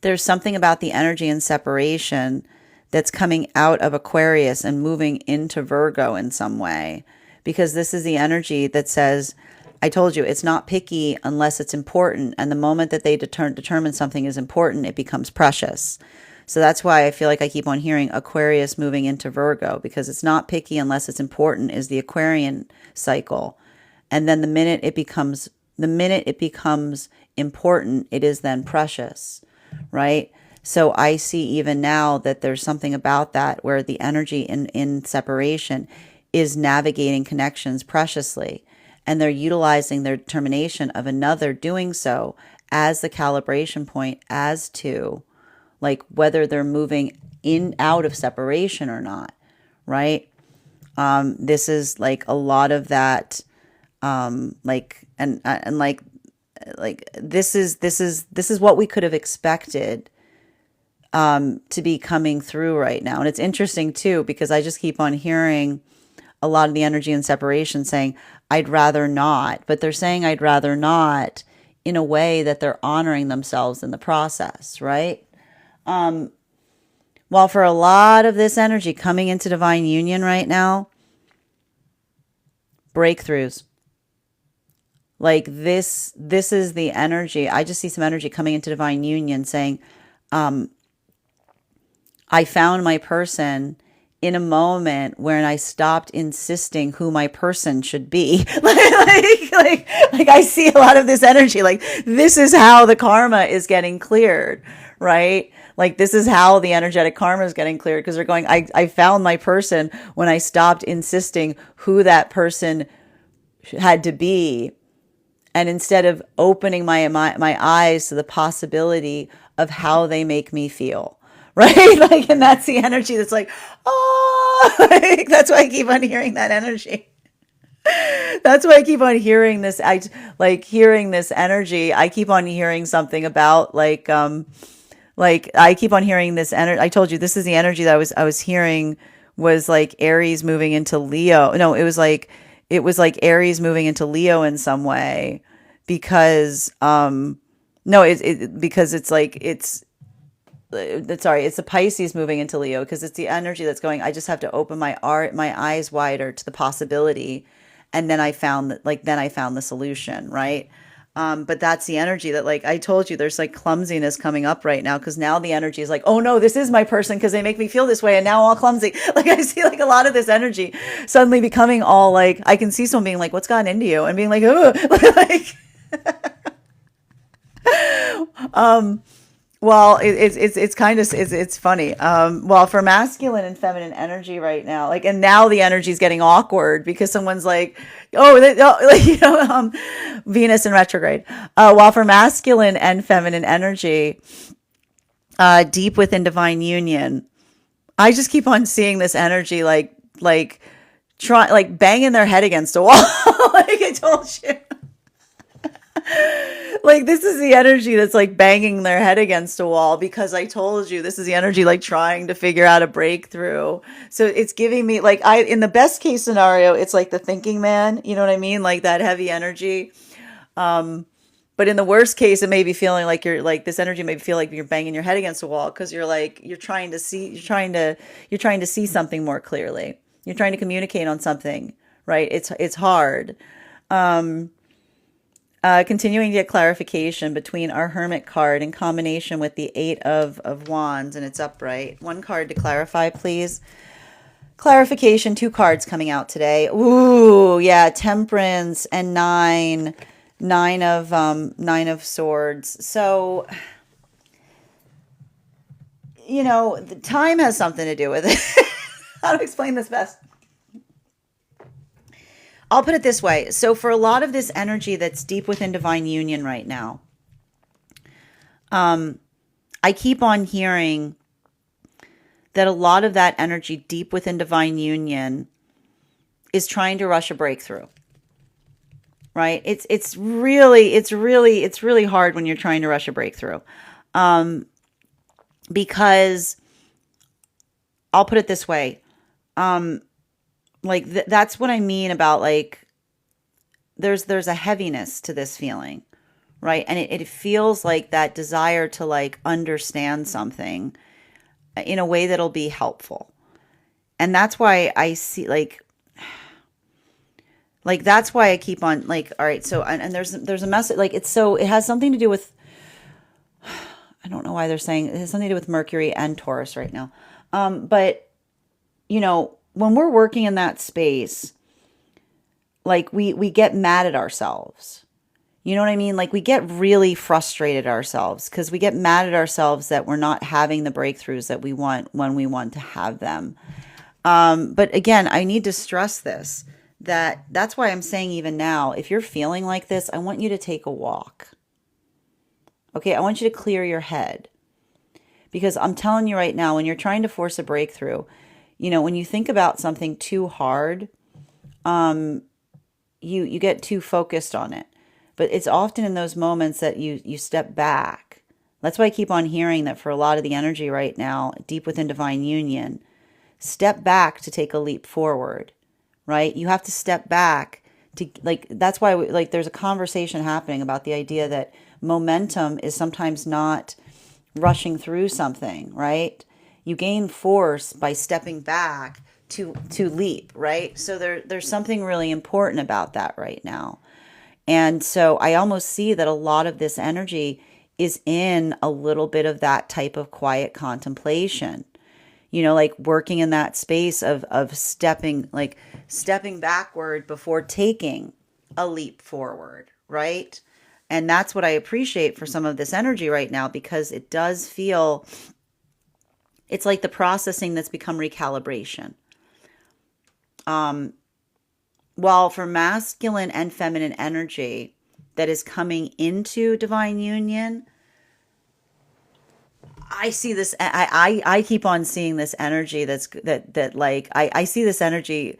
the energy and separation that's coming out of Aquarius and moving into Virgo in some way. Because this is the energy that says, I told you, it's not picky unless it's important. And the moment that they determine something is important, it becomes precious. So that's why I feel like I keep on hearing Aquarius moving into Virgo, because it's not picky unless it's important is the Aquarian cycle. And then the minute it becomes important, it is then precious, right? So I see even now that there's something about that where the energy in separation is navigating connections preciously. And they're utilizing their determination of another doing so as the calibration point as to like whether they're moving in out of separation or not, right? This is like a lot of that, like this is what we could have expected to be coming through right now. And it's interesting too, because I just keep on hearing a lot of the energy in separation saying, I'd rather not, but they're saying I'd rather not in a way that they're honoring themselves in the process, right? While for a lot of this energy coming into divine union right now, breakthroughs. Like this is the energy. I just see some energy coming into divine union saying, I found my person in a moment when I stopped insisting who my person should be. like I see a lot of this energy. Like this is how the karma is getting cleared, right? Like this is how the energetic karma is getting cleared, because they're going, I found my person when I stopped insisting who that person had to be. And instead of opening my eyes to the possibility of how they make me feel. Right? Like, and that's the energy that's like, oh, like, that's why I keep on hearing that energy. That's why I keep on hearing this. Hearing this energy. I keep on hearing something about like I keep on hearing this energy. I told you this is the energy that I was hearing was like Aries moving into Leo. No, it was like Aries moving into Leo in some way, because because it's like it's the Pisces moving into Leo, because it's the energy that's going, I just have to open my eyes wider to the possibility. And then I found the solution, right? But that's the energy that, like I told you, there's like clumsiness coming up right now, because now the energy is like, oh no, this is my person because they make me feel this way, and now all clumsy. Like I see like a lot of this energy suddenly becoming all like, I can see someone being like, what's gotten into you? And being like, oh, like, well, it's kind of it's funny. Well, for masculine and feminine energy right now, like, and now the energy is getting awkward because someone's like, Venus in retrograde. While for masculine and feminine energy, deep within divine union, I just keep on seeing this energy like banging their head against a wall, like I told you. Like this is the energy that's like banging their head against a wall, because I told you this is the energy like trying to figure out a breakthrough. So it's giving me like, in the best case scenario, it's like the thinking man, you know what I mean? Like that heavy energy. But in the worst case, it may be feeling like you're like, this energy may feel like you're banging your head against a wall, because you're trying to see something more clearly. You're trying to communicate on something, right? It's hard. Continuing to get clarification between our Hermit card in combination with the Eight of Wands and its upright. One card to clarify, please. Clarification, 2 cards coming out today. Ooh, yeah, Temperance and Nine of Swords. So, the time has something to do with it. How to explain this best? I'll put it this way. So for a lot of this energy that's deep within divine union right now, I keep on hearing that a lot of that energy deep within divine union is trying to rush a breakthrough. Right? It's really hard when you're trying to rush a breakthrough. Because I'll put it this way. Like that's what I mean about like, there's a heaviness to this feeling, right? And it feels like that desire to like understand something in a way that'll be helpful. And that's why I see like Like, that's why I keep on, like, all right, so, and there's a message, like, it has something to do with, I don't know why they're saying, it has something to do with Mercury and Taurus right now. But, when we're working in that space, like, we get mad at ourselves. You know what I mean? Like, we get really frustrated ourselves because we get mad at ourselves that we're not having the breakthroughs that we want when we want to have them. But again, I need to stress this, that's why I'm saying even now, if you're feeling like this, I want you to take a walk. Okay, I want you to clear your head. Because I'm telling you right now, when you're trying to force a breakthrough, when you think about something too hard, you get too focused on it. But it's often in those moments that you step back. That's why I keep on hearing that for a lot of the energy right now, deep within divine union, step back to take a leap forward, right? You have to step back to, like, that's why there's a conversation happening about the idea that momentum is sometimes not rushing through something, right? You gain force by stepping back to leap, right? So there's something really important about that right now. And so I almost see that a lot of this energy is in a little bit of that type of quiet contemplation. Like working in that space of stepping backward before taking a leap forward, right? And that's what I appreciate for some of this energy right now, because it does feel, it's like the processing that's become recalibration. While for masculine and feminine energy that is coming into divine union, I see this, I keep on seeing this energy that like, I see this energy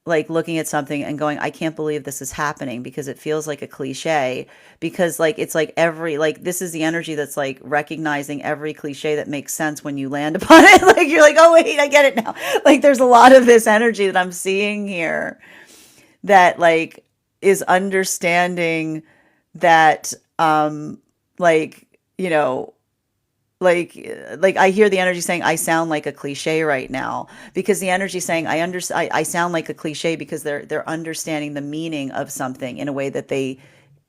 like looking at something and going, I can't believe this is happening, because it feels like a cliche, because like, it's like this is the energy that's like recognizing every cliche that makes sense when you land upon it. Like, you're like, oh wait, I get it now. Like, there's a lot of this energy that I'm seeing here that like is understanding that, like, like I hear the energy saying, I sound like a cliche right now, because the energy saying, I sound like a cliche, because they're understanding the meaning of something in a way that they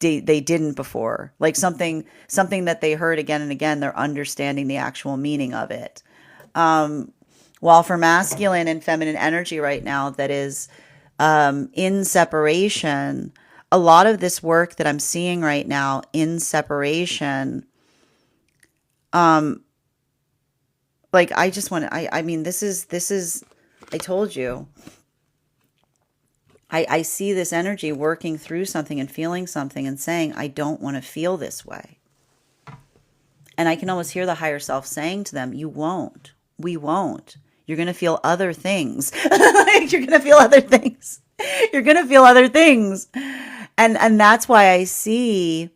didn't before. Like something that they heard again and again, they're understanding the actual meaning of it. While for masculine and feminine energy right now that is in separation, a lot of this work that I'm seeing right now in separation, like, I just want to, I mean, this is, I told you, I see this energy working through something and feeling something and saying, I don't want to feel this way. And I can almost hear the higher self saying to them, you won't, we won't, you're going to feel other things. Like, you're going to feel other things. You're going to feel other things. And that's why I see,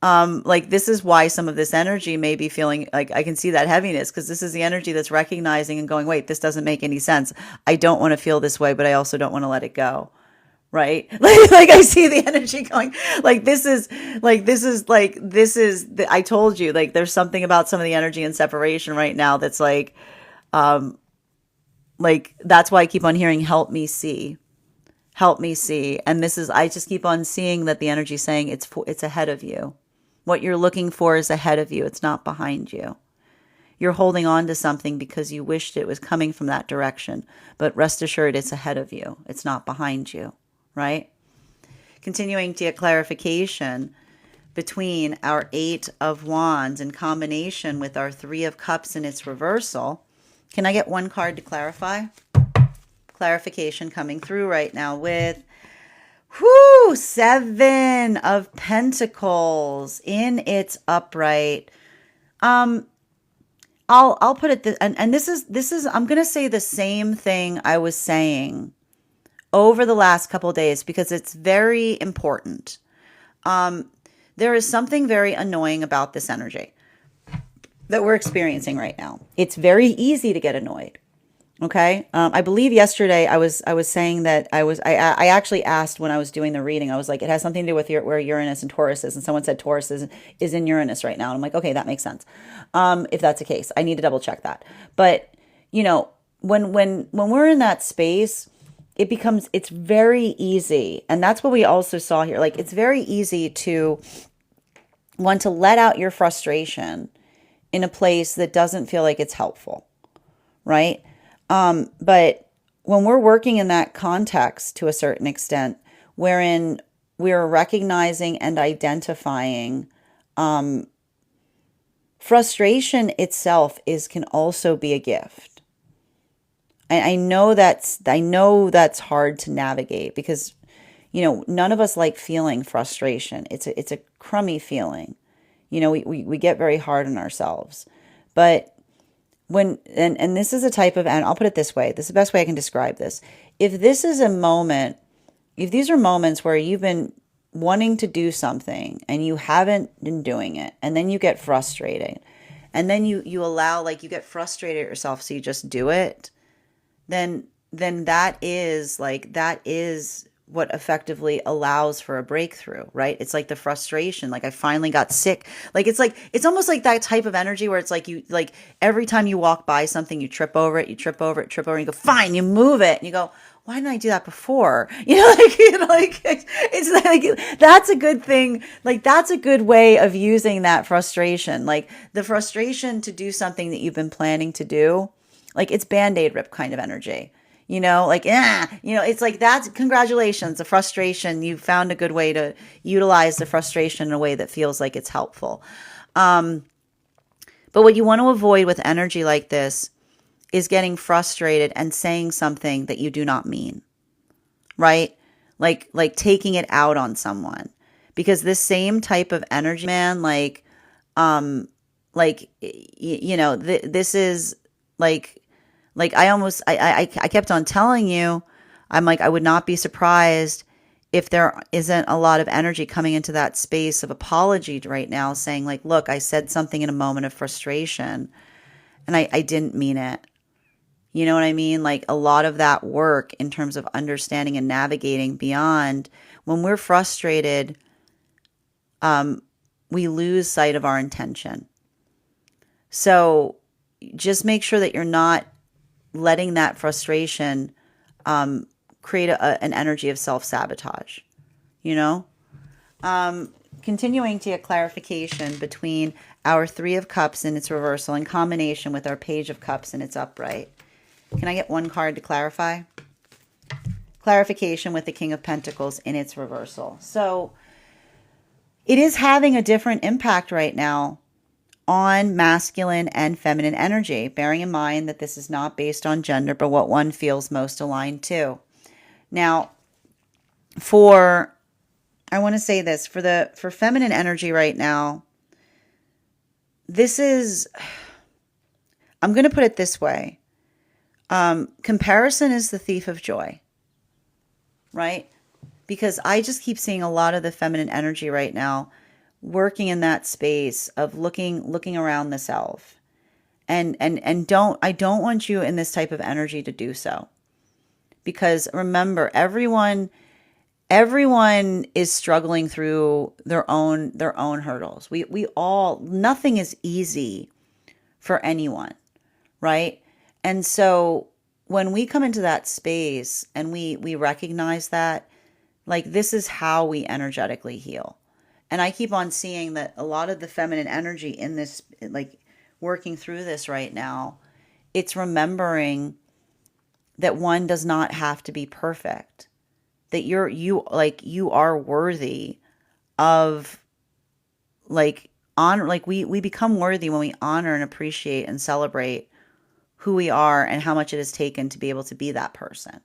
like, this is why some of this energy may be feeling like, I can see that heaviness, because this is the energy that's recognizing and going, wait, this doesn't make any sense. I don't want to feel this way, but I also don't want to let it go. Right? Like I see the energy going, like, I told you, like, there's something about some of the energy in separation right now that's like, that's why I keep on hearing, help me see. Help me see. And I just keep on seeing that the energy saying it's ahead of you. What you're looking for is ahead of you. It's not behind you. You're holding on to something because you wished it was coming from that direction. But rest assured, it's ahead of you. It's not behind you, right? Continuing to get clarification between our 8 of Wands in combination with our 3 of Cups in its reversal. Can I get one card to clarify? Clarification coming through right now with 7 of Pentacles in its upright. I'll put it and this is I'm going to say the same thing I was saying over the last couple of days, because it's very important. There is something very annoying about this energy that we're experiencing right now. It's very easy to get annoyed. Okay. I believe yesterday I was saying that I actually asked when I was doing the reading, I was like, it has something to do with where Uranus and Taurus is. And someone said Taurus is in Uranus right now. And I'm like, okay, that makes sense. If that's the case, I need to double check that. But when we're in that space, it's very easy. And that's what we also saw here. Like, it's very easy to want to let out your frustration in a place that doesn't feel like it's helpful, right? But when we're working in that context to a certain extent, wherein we're recognizing and identifying frustration itself can also be a gift. I know that's hard to navigate because, none of us like feeling frustration. It's a crummy feeling. We get very hard on ourselves. But and this is a type of, and I'll put it this way, this is the best way I can describe this. If these are moments where you've been wanting to do something and you haven't been doing it, and then you get frustrated, and then you allow, like, you get frustrated at yourself, so you just do it, then that is what effectively allows for a breakthrough, right? It's like the frustration, like I finally got sick. It's almost like that type of energy where it's like every time you walk by something, you trip over it, and you go, fine, you move it, and you go, why didn't I do that before? It's like, that's a good thing. Like, that's a good way of using that frustration. Like, the frustration to do something that you've been planning to do, like, it's Band-Aid rip kind of energy. It's like, that's, congratulations, the frustration. You found a good way to utilize the frustration in a way that feels like it's helpful. But what you want to avoid with energy like this is getting frustrated and saying something that you do not mean, right? Like taking it out on someone, because this same type of energy, man, this is like I kept on telling you, I'm like, I would not be surprised if there isn't a lot of energy coming into that space of apology right now, saying like, look, I said something in a moment of frustration and I didn't mean it. You know what I mean? Like, a lot of that work in terms of understanding and navigating beyond, when we're frustrated, we lose sight of our intention. So just make sure that you're not letting that frustration create an energy of self-sabotage, Continuing to get clarification between our Three of Cups in its reversal in combination with our Page of Cups in its upright. Can I get one card to clarify? Clarification with the King of Pentacles in its reversal. So it is having a different impact right now on masculine and feminine energy, bearing in mind that this is not based on gender, but what one feels most aligned to. Now, I want to say this, for feminine energy right now, this is, I'm going to put it this way. Comparison is the thief of joy, right? Because I just keep seeing a lot of the feminine energy right now working in that space of looking around the self. And I don't want you in this type of energy to do so. Because remember, everyone is struggling through their own hurdles. We all, nothing is easy for anyone, right? And so when we come into that space and we recognize that, like, this is how we energetically heal. And I keep on seeing that a lot of the feminine energy in this, like, working through this right now, it's remembering that one does not have to be perfect. That you are worthy of, like, honor. Like, we become worthy when we honor and appreciate and celebrate who we are and how much it has taken to be able to be that person,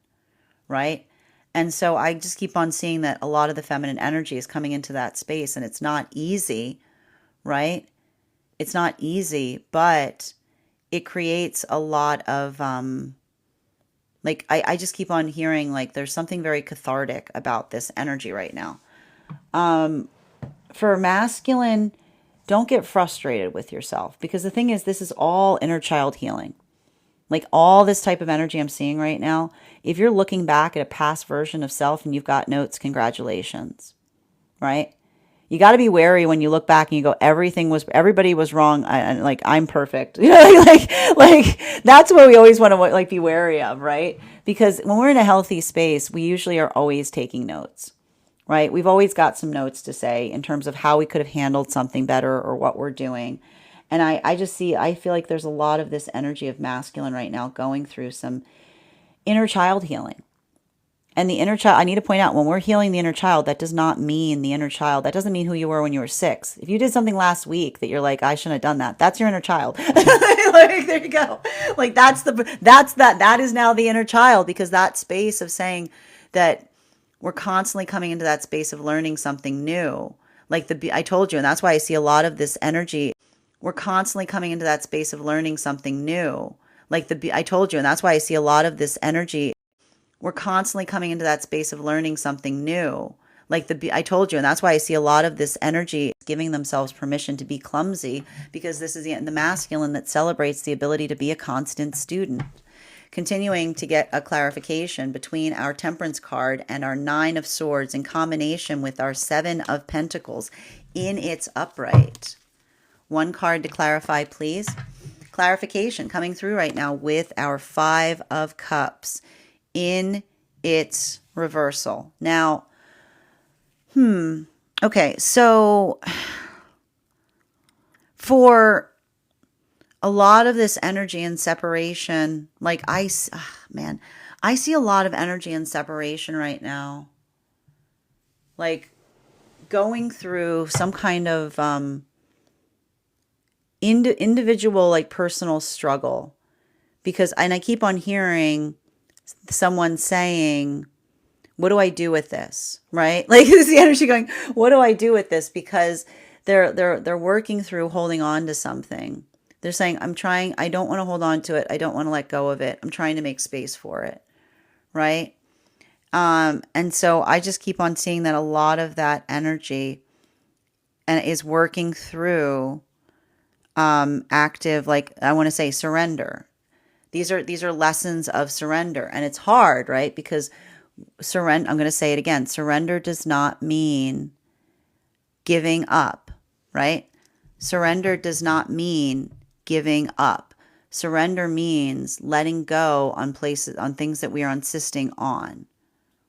right? And so I just keep on seeing that a lot of the feminine energy is coming into that space, and it's not easy, right? It's not easy, but it creates a lot of, I just keep on hearing, like, there's something very cathartic about this energy right now. For masculine, don't get frustrated with yourself, because the thing is, this is all inner child healing. Like, all this type of energy I'm seeing right now, if you're looking back at a past version of self and you've got notes, congratulations, right? You got to be wary when you look back and you go, everybody was wrong. Like, I'm perfect. You know, like that's what we always want to like be wary of, right? Because when we're in a healthy space, we usually are always taking notes, right? We've always got some notes to say in terms of how we could have handled something better or what we're doing. And I feel like there's a lot of this energy of masculine right now going through some inner child healing. And the inner child, I need to point out, when we're healing the inner child, that does not mean the inner child. That doesn't mean who you were when you were 6. If you did something last week that you're like, I shouldn't have done that, that's your inner child. Like, there you go. Like, that is now the inner child, because that space of saying that we're constantly coming into that space of learning something new. Like I told you, and that's why I see a lot of this energy. We're constantly coming into that space of learning something new. Like I told you, and that's why I see a lot of this energy. We're constantly coming into that space of learning something new. Like I told you, and that's why I see a lot of this energy giving themselves permission to be clumsy, because this is the masculine that celebrates the ability to be a constant student. Continuing to get a clarification between our Temperance card and our 9 of Swords in combination with our 7 of Pentacles in its upright. One card to clarify, please. Clarification coming through right now with our 5 of Cups in its reversal. Now, okay, so for a lot of this energy and separation, like I see a lot of energy and separation right now. Like going through some kind of individual, like personal struggle. Because, and I keep on hearing someone saying, what do I do with this? Right? Like, this is the energy going, what do I do with this? Because they're working through holding on to something. They're saying, I don't want to hold on to it. I don't want to let go of it. I'm trying to make space for it. Right? And so I just keep on seeing that a lot of that energy and is working through active, like I want to say surrender. These are lessons of surrender, and it's hard, right? Because surrender, I'm going to say it again, surrender does not mean giving up, right? Surrender does not mean giving up. Surrender means letting go on things that we are insisting on,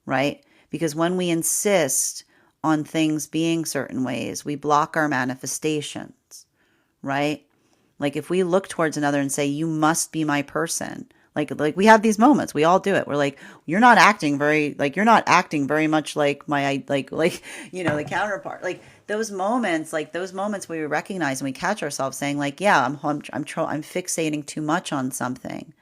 right? Because when we insist on things being certain ways, we block our manifestations, right? Like if we look towards another and say, you must be my person, like we have these moments, we all do it. We're like, you're not acting very much like my, the counterpart. Like those moments we recognize and we catch ourselves saying like, yeah, I'm fixating too much on something.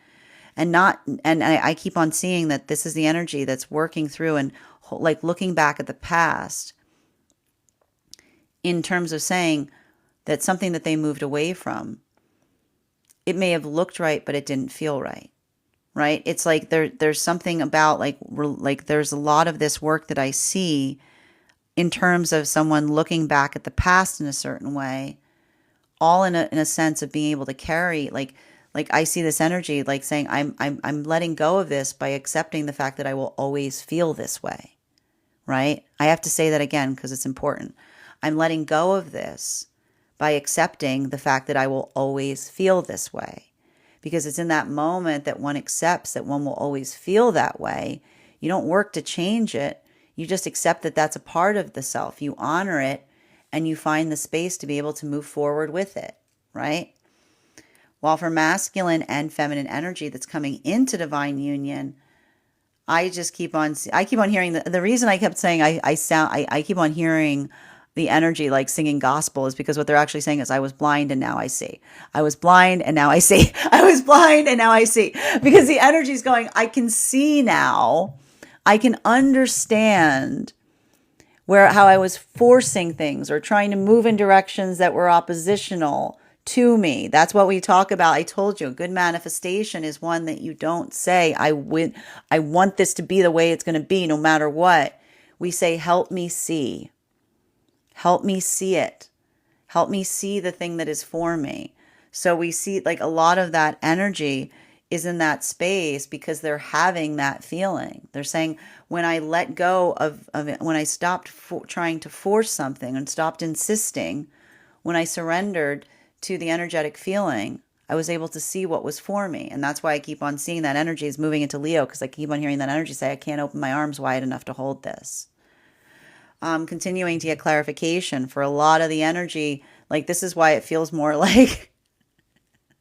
And I keep on seeing that this is the energy that's working through and like looking back at the past in terms of saying that something that they moved away from, it may have looked right, but it didn't feel right. Right? It's like there's something about like there's a lot of this work that I see in terms of someone looking back at the past in a certain way, all in a sense of being able to carry like I see this energy like saying I'm letting go of this by accepting the fact that I will always feel this way. Right? I have to say that again because it's important. I'm letting go of this by accepting the fact that I will always feel this way. Because it's in that moment that one accepts that one will always feel that way. You don't work to change it. You just accept that that's a part of the self. You honor it and you find the space to be able to move forward with it, right? While for masculine and feminine energy that's coming into divine union, I keep on hearing the reason I kept saying I keep on hearing the energy like singing gospel is because what they're actually saying is I was blind and now I see. I was blind and now I see. I was blind and now I see. Because the energy is going, I can see now. I can understand how I was forcing things or trying to move in directions that were oppositional to me. That's what we talk about. I told you, a good manifestation is one that you don't say, I want this to be the way it's going to be no matter what. We say, help me see. Help me see it. Help me see the thing that is for me. So we see like a lot of that energy is in that space because they're having that feeling. They're saying, when I let go of it, when I stopped trying to force something and stopped insisting, when I surrendered to the energetic feeling, I was able to see what was for me. And that's why I keep on seeing that energy is moving into Leo, because I keep on hearing that energy say, I can't open my arms wide enough to hold this. Continuing to get clarification for a lot of the energy. Like, this is why it feels more like,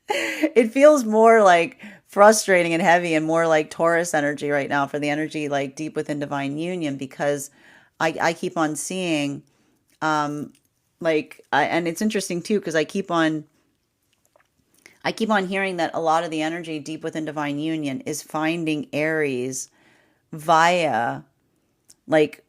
it feels more like frustrating and heavy and more like Taurus energy right now, for the energy like deep within divine union, because I keep on seeing, and it's interesting too, because I keep on hearing that a lot of the energy deep within divine union is finding Aries via like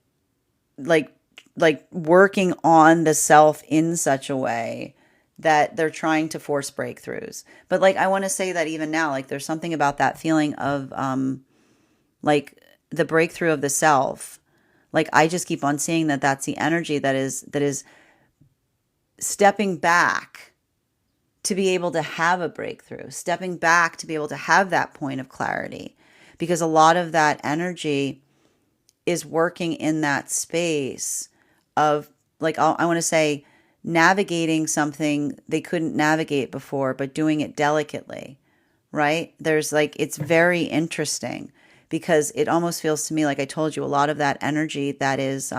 like working on the self in such a way that they're trying to force breakthroughs. But like, I want to say that even now, like, there's something about that feeling of like the breakthrough of the self. Like, I just keep on seeing that that's the energy that is stepping back to be able to have a breakthrough, stepping back to be able to have that point of clarity, because a lot of that energy is working in that space of, like, I want to say, navigating something they couldn't navigate before, but doing it delicately, right? There's like, it's very interesting, because it almost feels to me, like I told you, a lot of that energy that is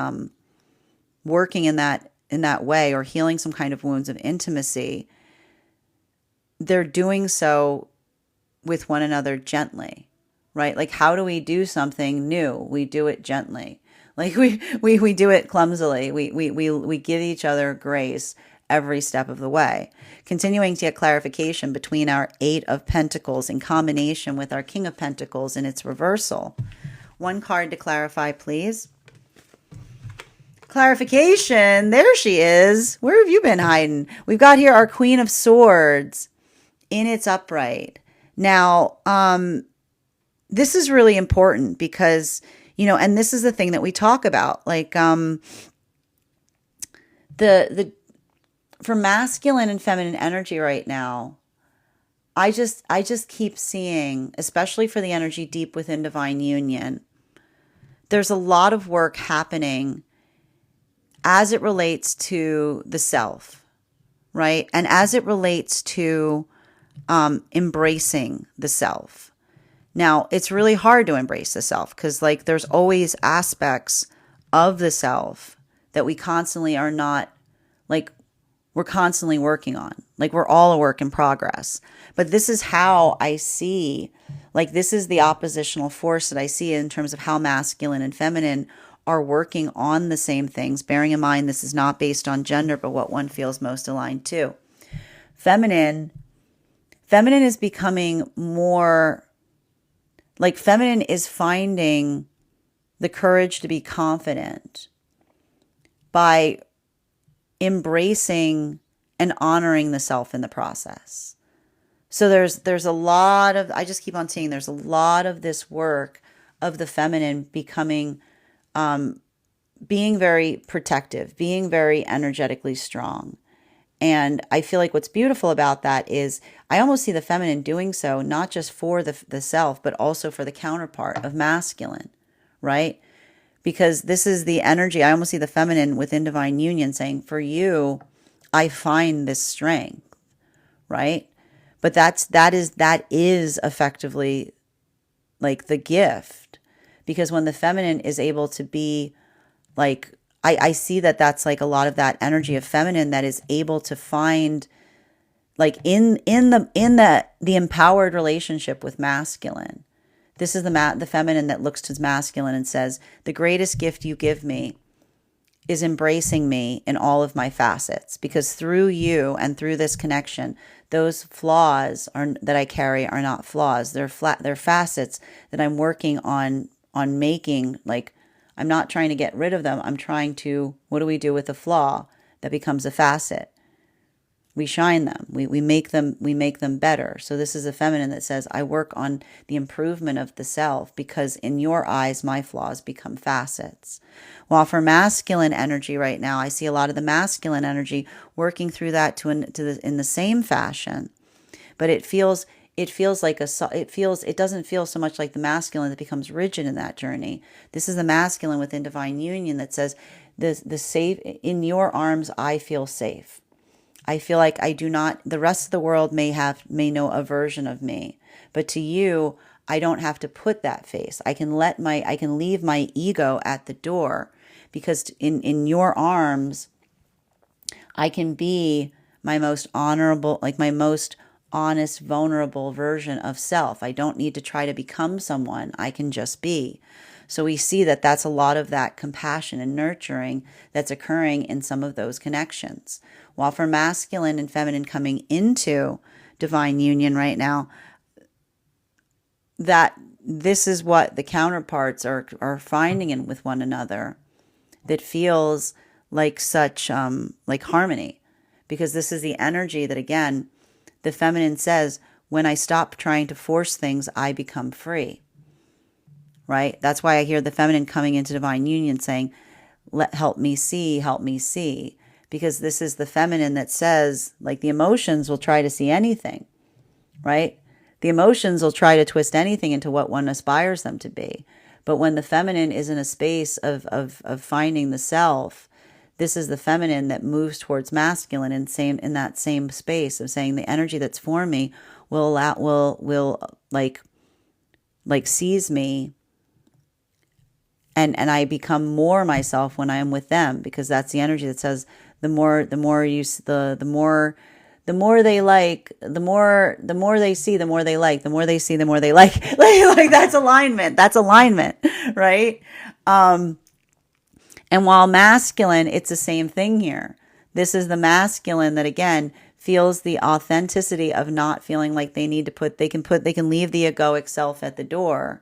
working in that way, or healing some kind of wounds of intimacy, they're doing so with one another gently, right? Like, how do we do something new? We do it gently. Like, we do it clumsily. We give each other grace every step of the way. Continuing to get clarification between our Eight of Pentacles in combination with our King of Pentacles in its reversal. One card to clarify, please. Clarification. There she is. Where have you been hiding? We've got here our Queen of Swords in its upright. Now, this is really important because, you know, and this is the thing that we talk about, like, for masculine and feminine energy right now, I just keep seeing, especially for the energy deep within divine union, there's a lot of work happening as it relates to the self, right? And as it relates to embracing the self. Now, it's really hard to embrace the self, because, like, there's always aspects of the self that we constantly are not, like, we're constantly working on. Like, we're all a work in progress. But this is how I see, like, this is the oppositional force that I see in terms of how masculine and feminine are working on the same things, bearing in mind this is not based on gender, but what one feels most aligned to. Feminine is becoming more, like, feminine is finding the courage to be confident by embracing and honoring the self in the process. So there's a lot of, I just keep on seeing there's a lot of this work of the feminine becoming, being very protective, being very energetically strong. And I feel like what's beautiful about that is I almost see the feminine doing so, not just for the self, but also for the counterpart of masculine, right? Because this is the energy. I almost see the feminine within divine union saying, for you, I find this strength, right? But that is effectively like the gift, because when the feminine is able to be like, I see that that's like a lot of that energy of feminine that is able to find, like, in the empowered relationship with masculine. This is the feminine that looks to masculine and says, the greatest gift you give me is embracing me in all of my facets, because through you and through this connection, those flaws that I carry are not flaws. They're facets that I'm working on making, like, I'm not trying to get rid of them. I'm trying to, what do we do with a flaw that becomes a facet? We shine them. We make them better. So this is a feminine that says, I work on the improvement of the self, because in your eyes, my flaws become facets. While for masculine energy right now, I see a lot of the masculine energy working through that in the same fashion. But it feels it feels like it doesn't feel so much like the masculine that becomes rigid in that journey. This is the masculine within divine union that says, the safe, in your arms, I feel safe. I feel like I do not, the rest of the world may know a version of me, but to you, I don't have to put that face. I can leave my ego at the door, because in your arms, I can be my most honorable, like my most honest, vulnerable version of self. I don't need to try to become someone. I can just be. So we see that that's a lot of that compassion and nurturing that's occurring in some of those connections. While for masculine and feminine coming into divine union right now, that this is what the counterparts are finding in with one another, that feels like such like harmony, because this is the energy that, again, the feminine says, when I stop trying to force things, I become free, right? That's why I hear the feminine coming into divine union saying, help me see, because this is the feminine that says, like, the emotions will try to see anything, right? The emotions will try to twist anything into what one aspires them to be. But when the feminine is in a space of finding the self, this is the feminine that moves towards masculine in that same space of saying, the energy that's for me will seize me, and I become more myself when I am with them, because that's the energy that says, the more they like, the more they see, the more they like, the more they see, the more they like. Like that's alignment, right? And while masculine, it's the same thing here. This is the masculine that, again, feels the authenticity of not feeling like they need to they can leave the egoic self at the door,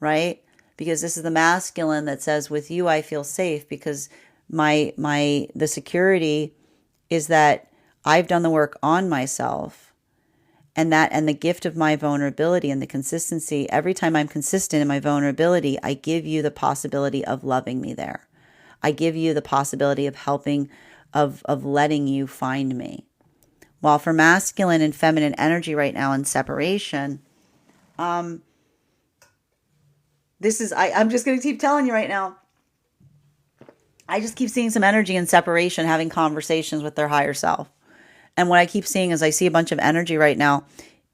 right? Because this is the masculine that says, with you, I feel safe, because the security is that I've done the work on myself, and the gift of my vulnerability and the consistency. Every time I'm consistent in my vulnerability, I give you the possibility of loving me there. I give you the possibility of helping, of letting you find me. While for masculine and feminine energy right now in separation, this is, I'm just going to keep telling you right now, I just keep seeing some energy in separation, having conversations with their higher self. And what I keep seeing is, I see a bunch of energy right now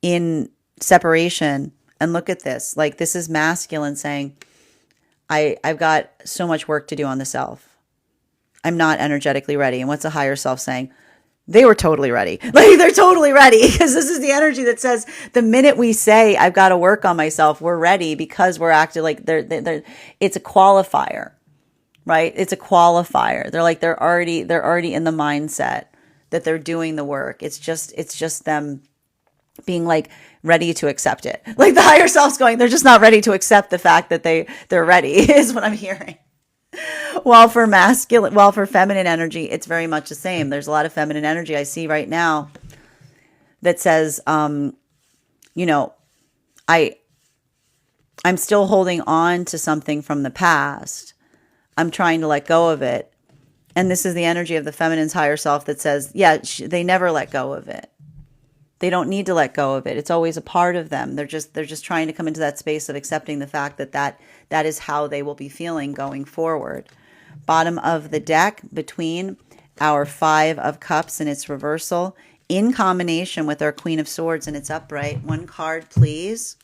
in separation. And look at this. Like, this is masculine saying, I've got so much work to do on the self. I'm not energetically ready. And what's the higher self saying? They were totally ready. Like, they're totally ready, because this is the energy that says, the minute we say, I've got to work on myself, we're ready, because we're acting like it's a qualifier, right? It's a qualifier. They're already in the mindset that they're doing the work. It's just them being like ready to accept it. Like, the higher self's going, they're just not ready to accept the fact that they're ready, is what I'm hearing. While for feminine energy, it's very much the same. There's a lot of feminine energy I see right now that says, I'm still holding on to something from the past. I'm trying to let go of it. And this is the energy of the feminine's higher self that says, they never let go of it. They don't need to let go of it. It's always a part of them. They're just trying to come into that space of accepting the fact that is how they will be feeling going forward. Bottom of the deck, between our 5 of Cups and its reversal, in combination with our Queen of Swords and its upright. One card, please.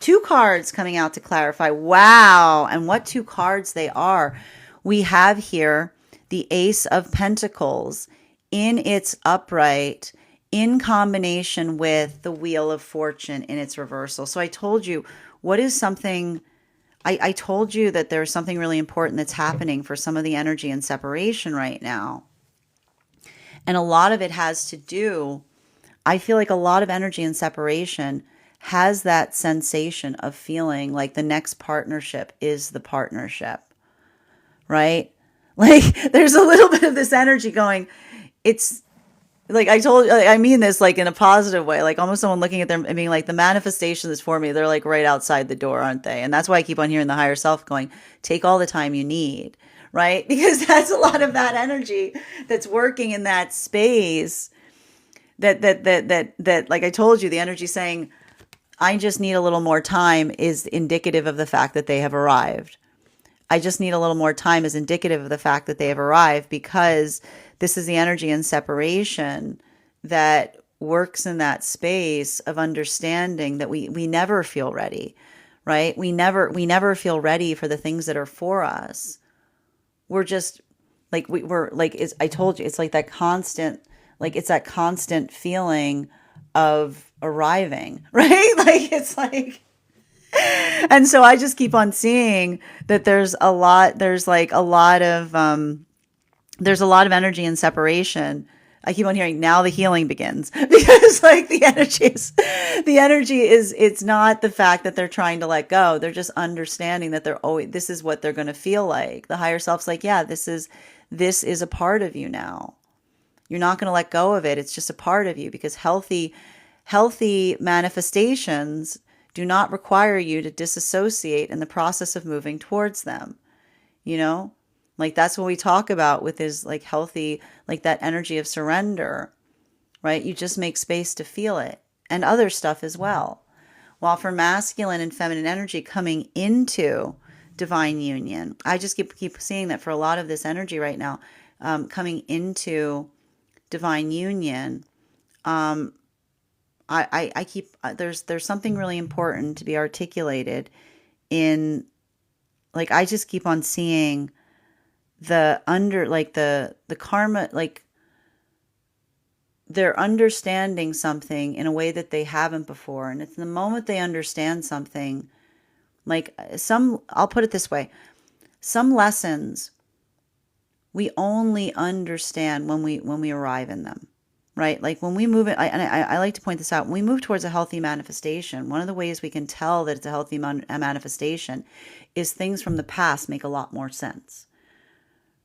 2 cards coming out to clarify. Wow. And what 2 cards they are. We have here the Ace of Pentacles in its upright, in combination with the Wheel of Fortune in its reversal. So I told you, I told you that there's something really important that's happening for some of the energy in separation right now. And a lot of it has to do, I feel like a lot of energy in separation has that sensation of feeling like the next partnership is the partnership, right? Like, there's a little bit of this energy going, it's like, I mean this like in a positive way, like almost someone looking at them and being like, the manifestation that's for me, they're like right outside the door, aren't they? And that's why I keep on hearing the higher self going, take all the time you need, right? Because that's a lot of that energy that's working in that space that like I told you, the energy saying, I just need a little more time is indicative of the fact that they have arrived. I just need a little more time is indicative of the fact that they have arrived, because this is the energy in separation that works in that space of understanding that we never feel ready, right? We never feel ready for the things that are for us. We're just like we're like is I told you, it's like that constant, like it's that constant feeling of arriving, right? Like it's like, and so I just keep on seeing that there's a lot of energy in separation. I keep on hearing now the healing begins because like the energy is it's not the fact that they're trying to let go. They're just understanding that they're always, this is what they're going to feel like. The higher self's like, yeah, this is a part of you now. You're not going to let go of it. It's just a part of you, because healthy manifestations do not require you to disassociate in the process of moving towards them. You know, like that's what we talk about with is like healthy, like that energy of surrender, right? You just make space to feel it and other stuff as well. While for masculine and feminine energy coming into divine union, I just keep seeing that for a lot of this energy right now, coming into divine union, I keep there's something really important to be articulated in, like I just keep on seeing the under like the karma, like they're understanding something in a way that they haven't before, and it's the moment they understand something, like I'll put it this way, some lessons we only understand when we arrive in them. Right? Like when we move it, I like to point this out. When we move towards a healthy manifestation, one of the ways we can tell that it's a healthy manifestation is things from the past make a lot more sense.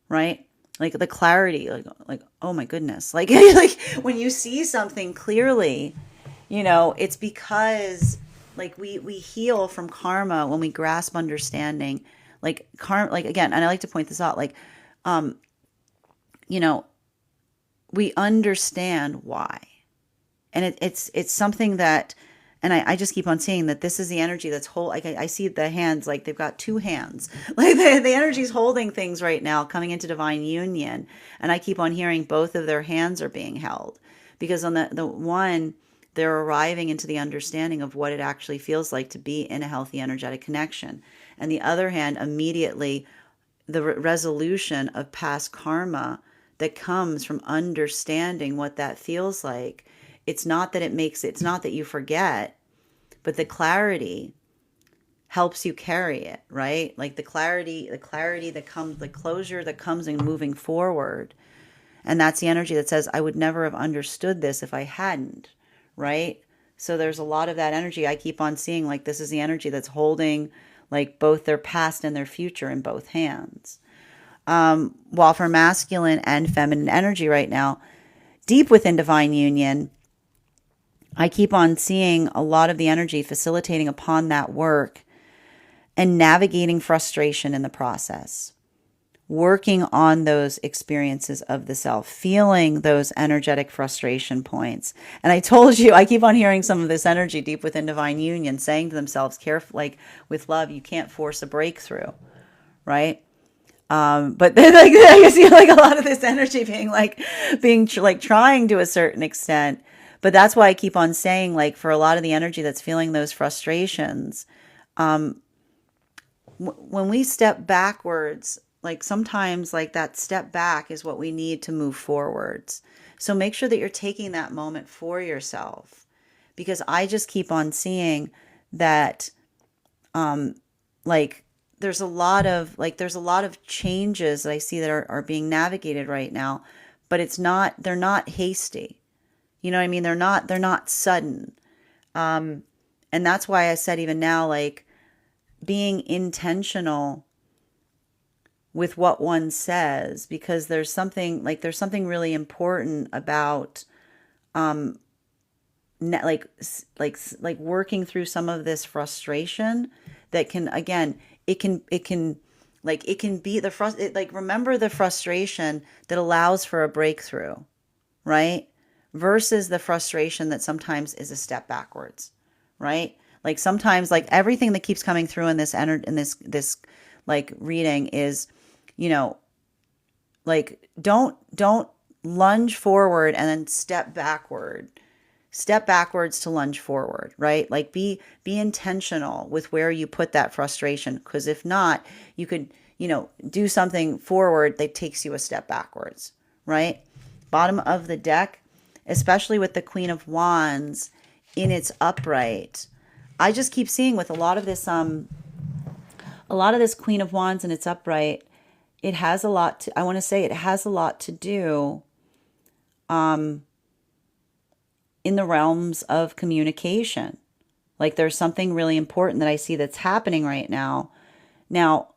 Right? Like the clarity, like oh my goodness, like like when you see something clearly, it's because like we heal from karma when we grasp understanding, like karma, like again, and I like to point this out, like you know we understand why. And it's something that, and I just keep on seeing that this is the energy that's like I see the hands, like they've got two hands, like the energy's holding things right now coming into divine union. And I keep on hearing both of their hands are being held, because on the one, they're arriving into the understanding of what it actually feels like to be in a healthy energetic connection. And the other hand, immediately the resolution of past karma that comes from understanding what that feels like. It's not that it's not that you forget, but the clarity helps you carry it, right? Like the clarity that comes, the closure that comes in moving forward. And that's the energy that says, I would never have understood this if I hadn't, right? So there's a lot of that energy I keep on seeing, like this is the energy that's holding like both their past and their future in both hands. While for masculine and feminine energy right now, deep within divine union, I keep on seeing a lot of the energy facilitating upon that work and navigating frustration in the process, working on those experiences of the self, feeling those energetic frustration points. And I told you, I keep on hearing some of this energy deep within divine union saying to themselves, careful, like with love, you can't force a breakthrough, right? But then, like I see like a lot of this energy being trying to a certain extent. But that's why I keep on saying, like, for a lot of the energy that's feeling those frustrations, when we step backwards, like sometimes like that step back is what we need to move forwards. So make sure that you're taking that moment for yourself, because I just keep on seeing that, like, there's a lot of changes that I see that are being navigated right now, but they're not hasty. You know what I mean? They're not sudden. And that's why I said even now, like being intentional with what one says, because there's something really important about, like working through some of this frustration that can, again, it can be remember the frustration that allows for a breakthrough, right? versus the frustration that sometimes is a step backwards, right? Like sometimes, like everything that keeps coming through in this like reading is, you know, like don't lunge forward and then step backwards to lunge forward, right? Like be intentional with where you put that frustration, because if not, you could, do something forward that takes you a step backwards, right? Bottom of the deck, especially with the Queen of Wands in its upright, I just keep seeing with a lot of this Queen of Wands in its upright, it has a lot to, I want to say it has a lot to do in the realms of communication. Like there's something really important that I see that's happening right now. Now,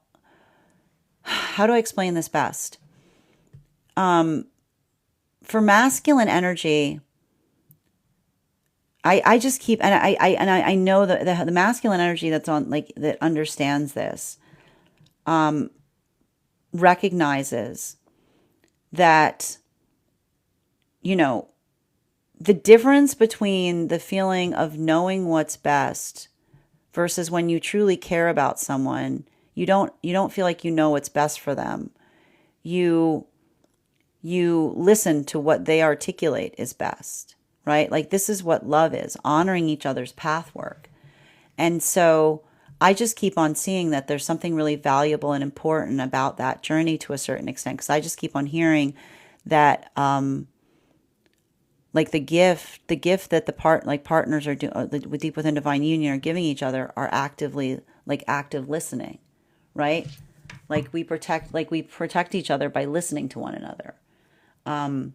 how do I explain this best? For masculine energy, I just keep, and I know that the masculine energy that's on, like, that understands this, recognizes that, the difference between the feeling of knowing what's best versus when you truly care about someone, you don't feel like you know what's best for them. You listen to what they articulate is best, right? Like this is what love is, honoring each other's path work. And so I just keep on seeing that there's something really valuable and important about that journey to a certain extent, because I just keep on hearing that like the gift that the partners are doing with Deep Within Divine Union are giving each other are actively, like, active listening, right? Like we protect each other by listening to one another. And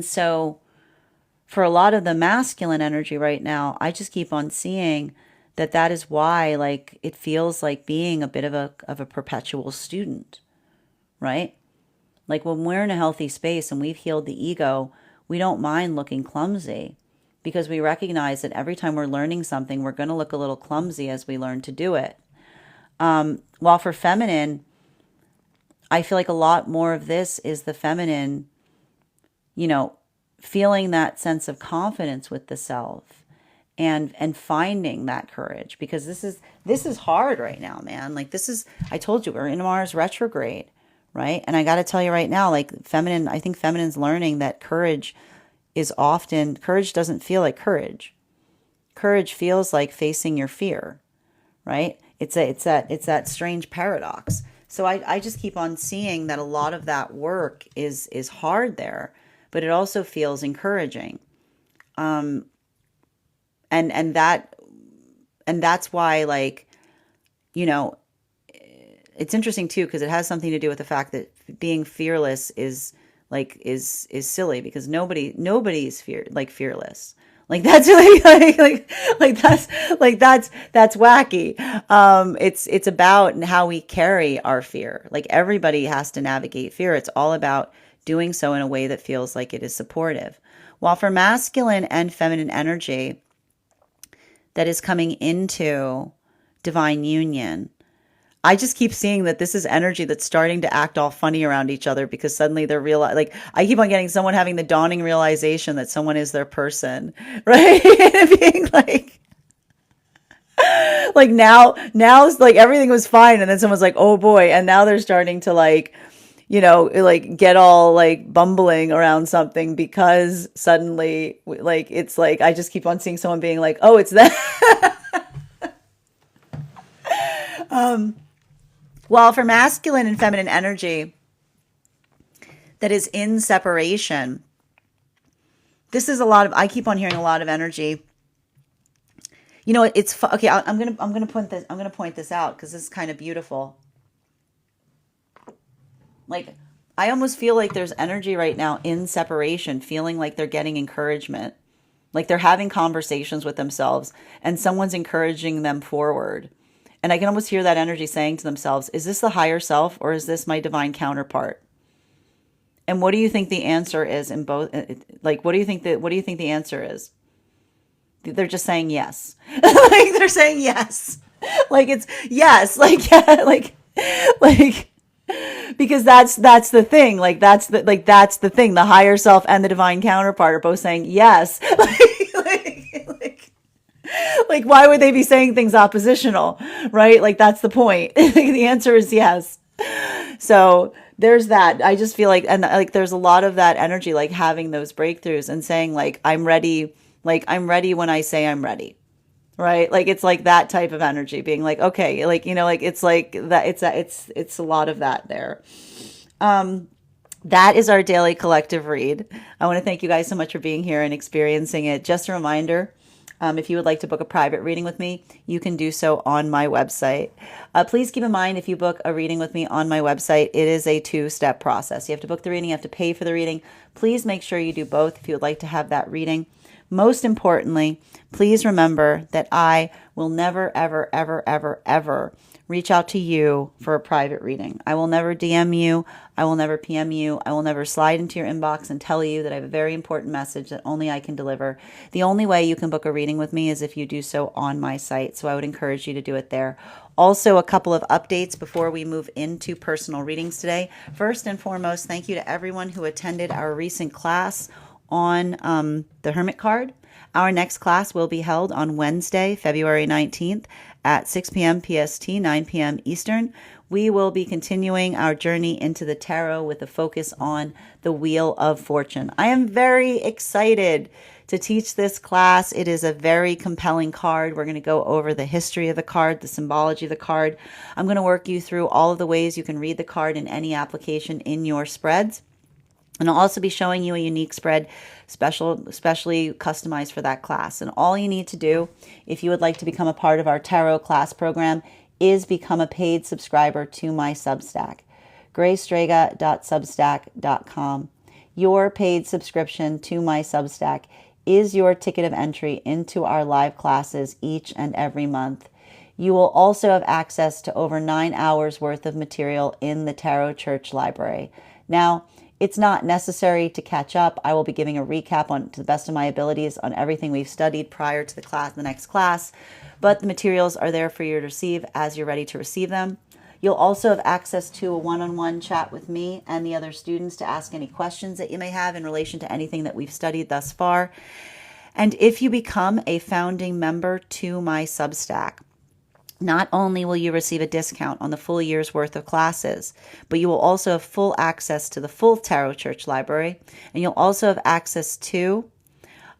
so for a lot of the masculine energy right now, I just keep on seeing that is why, like, it feels like being a bit of a perpetual student, right? Like when we're in a healthy space and we've healed the ego, we don't mind looking clumsy, because we recognize that every time we're learning something, we're going to look a little clumsy as we learn to do it. While for feminine, I feel like a lot more of this is the feminine, feeling that sense of confidence with the self and finding that courage, because this is hard right now, man. Like I told you, we're in Mars retrograde, right? And I got to tell you right now, like I think feminine's learning that courage doesn't feel like courage. Courage feels like facing your fear, right? It's that strange paradox. So I just keep on seeing that a lot of that work is hard there, but it also feels encouraging. And that's why, like, it's interesting too, because it has something to do with the fact that being fearless is silly, because nobody's fearless. Like that's really that's wacky. It's about how we carry our fear. Like everybody has to navigate fear. It's all about doing so in a way that feels like it is supportive. While for masculine and feminine energy that is coming into divine union, I just keep seeing that this is energy that's starting to act all funny around each other, because suddenly they're like, I keep on getting someone having the dawning realization that someone is their person, right? And being like now, like everything was fine, and then someone's like, oh boy, and now they're starting to like get all like bumbling around something, because suddenly, like, it's like I just keep on seeing someone being like, oh, it's that. While for masculine and feminine energy that is in separation, this is I keep on hearing a lot of energy. It's okay. I'm gonna point this out, because this is kind of beautiful. Like, I almost feel like there's energy right now in separation, feeling like they're getting encouragement, like they're having conversations with themselves, and someone's encouraging them forward. And I can almost hear that energy saying to themselves, is this the higher self, or is this my divine counterpart? And what do you think the answer is in both? Like, what do you think the answer is? They're just saying yes. Like they're saying yes. Like it's yes. Like, yeah, like Because that's the thing. That's the thing. The higher self and the divine counterpart are both saying yes. Like, why would they be saying things oppositional, right? Like, that's the point. The answer is yes. So there's that. I just feel like, and like, there's a lot of that energy, like having those breakthroughs and saying, like, I'm ready when I say I'm ready, right? Like, it's like that type of energy, being like, okay, like, like it's like that. It's a lot of that there. That is our daily collective read. I want to thank you guys so much for being here and experiencing it. Just a reminder, if you would like to book a private reading with me, you can do so on my website. Please keep in mind, if you book a reading with me on my website, it is a two-step process. You have to book the reading, you have to pay for the reading. Please make sure you do both if you would like to have that reading. Most importantly, please remember that I will never, ever, ever, ever, ever reach out to you for a private reading. I will never DM you. I will never PM you. I will never slide into your inbox and tell you that I have a very important message that only I can deliver. The only way you can book a reading with me is if you do so on my site. So I would encourage you to do it there. Also, a couple of updates before we move into personal readings today. First and foremost, thank you to everyone who attended our recent class on the Hermit card. Our next class will be held on Wednesday, February 19th at 6 p.m. PST, 9 p.m. Eastern. We will be continuing our journey into the tarot with a focus on the Wheel of Fortune. I am very excited to teach this class. It is a very compelling card. We're going to go over the history of the card, the symbology of the card. I'm going to work you through all of the ways you can read the card in any application in your spreads. And I'll also be showing you a unique spread, especially customized for that class. And all you need to do, if you would like to become a part of our tarot class program, is become a paid subscriber to my Substack, graystrega.substack.com. Your paid subscription to my Substack is your ticket of entry into our live classes each and every month. You will also have access to over 9 hours worth of material in the Tarot Church Library. Now, it's not necessary to catch up. I will be giving a recap to the best of my abilities on everything we've studied prior to the next class, but the materials are there for you to receive as you're ready to receive them. You'll also have access to a one-on-one chat with me and the other students to ask any questions that you may have in relation to anything that we've studied thus far. And if you become a founding member to my Substack, not only will you receive a discount on the full year's worth of classes, but you will also have full access to the full Tarot Church Library, and you'll also have access to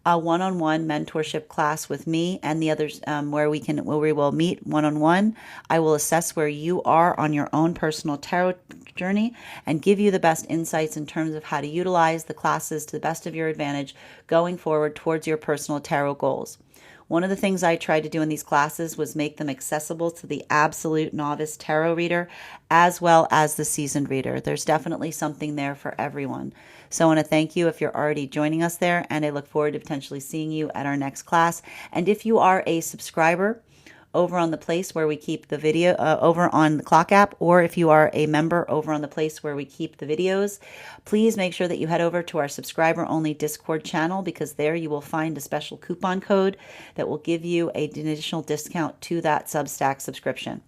a one-on-one mentorship class with me and the others, where we will meet one-on-one. I will assess where you are on your own personal tarot journey and give you the best insights in terms of how to utilize the classes to the best of your advantage going forward towards your personal tarot goals. One of the things I tried to do in these classes was make them accessible to the absolute novice tarot reader as well as the seasoned reader. There's definitely something there for everyone. So I want to thank you if you're already joining us there, and I look forward to potentially seeing you at our next class. And if you are a subscriber over on the place where we keep the video, over on the Clock app, or if you are a member over on the place where we keep the videos, please make sure that you head over to our subscriber-only Discord channel, because there you will find a special coupon code that will give you an additional discount to that Substack subscription.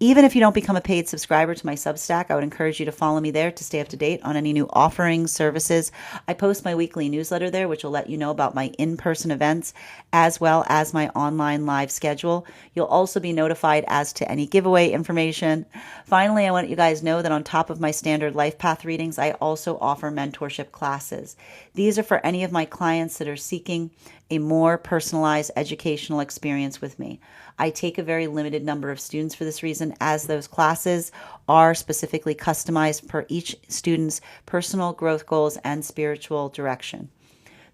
Even if you don't become a paid subscriber to my Substack, I would encourage you to follow me there to stay up to date on any new offerings, services. I post my weekly newsletter there, which will let you know about my in-person events as well as my online live schedule. You'll also be notified as to any giveaway information. Finally, I want you guys to know that on top of my standard life path readings, I also offer mentorship classes. These are for any of my clients that are seeking a more personalized educational experience with me. I take a very limited number of students for this reason, as those classes are specifically customized per each student's personal growth goals and spiritual direction.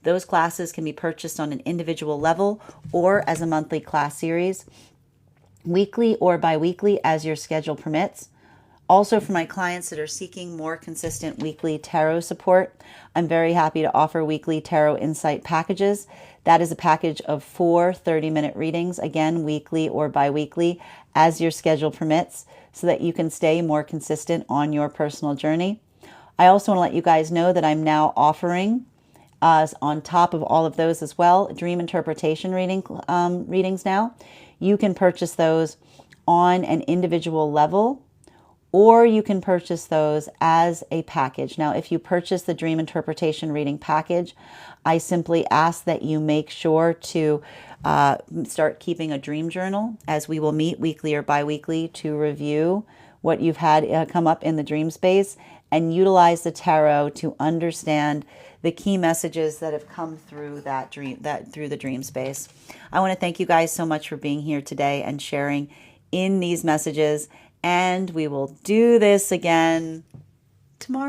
Those classes can be purchased on an individual level or as a monthly class series, weekly or bi-weekly as your schedule permits. Also, for my clients that are seeking more consistent weekly tarot support, I'm very happy to offer weekly tarot insight packages. That is a package of 4 30-minute readings, again, weekly or bi-weekly, as your schedule permits, so that you can stay more consistent on your personal journey. I also want to let you guys know that I'm now offering, on top of all of those as well, dream interpretation readings now. You can purchase those on an individual level or you can purchase those as a package. Now, if you purchase the Dream Interpretation Reading package, I simply ask that you make sure to start keeping a dream journal, as we will meet weekly or bi-weekly to review what you've had come up in the dream space and utilize the tarot to understand the key messages that have come through through the dream space. I want to thank you guys so much for being here today and sharing in these messages, and we will do this again tomorrow.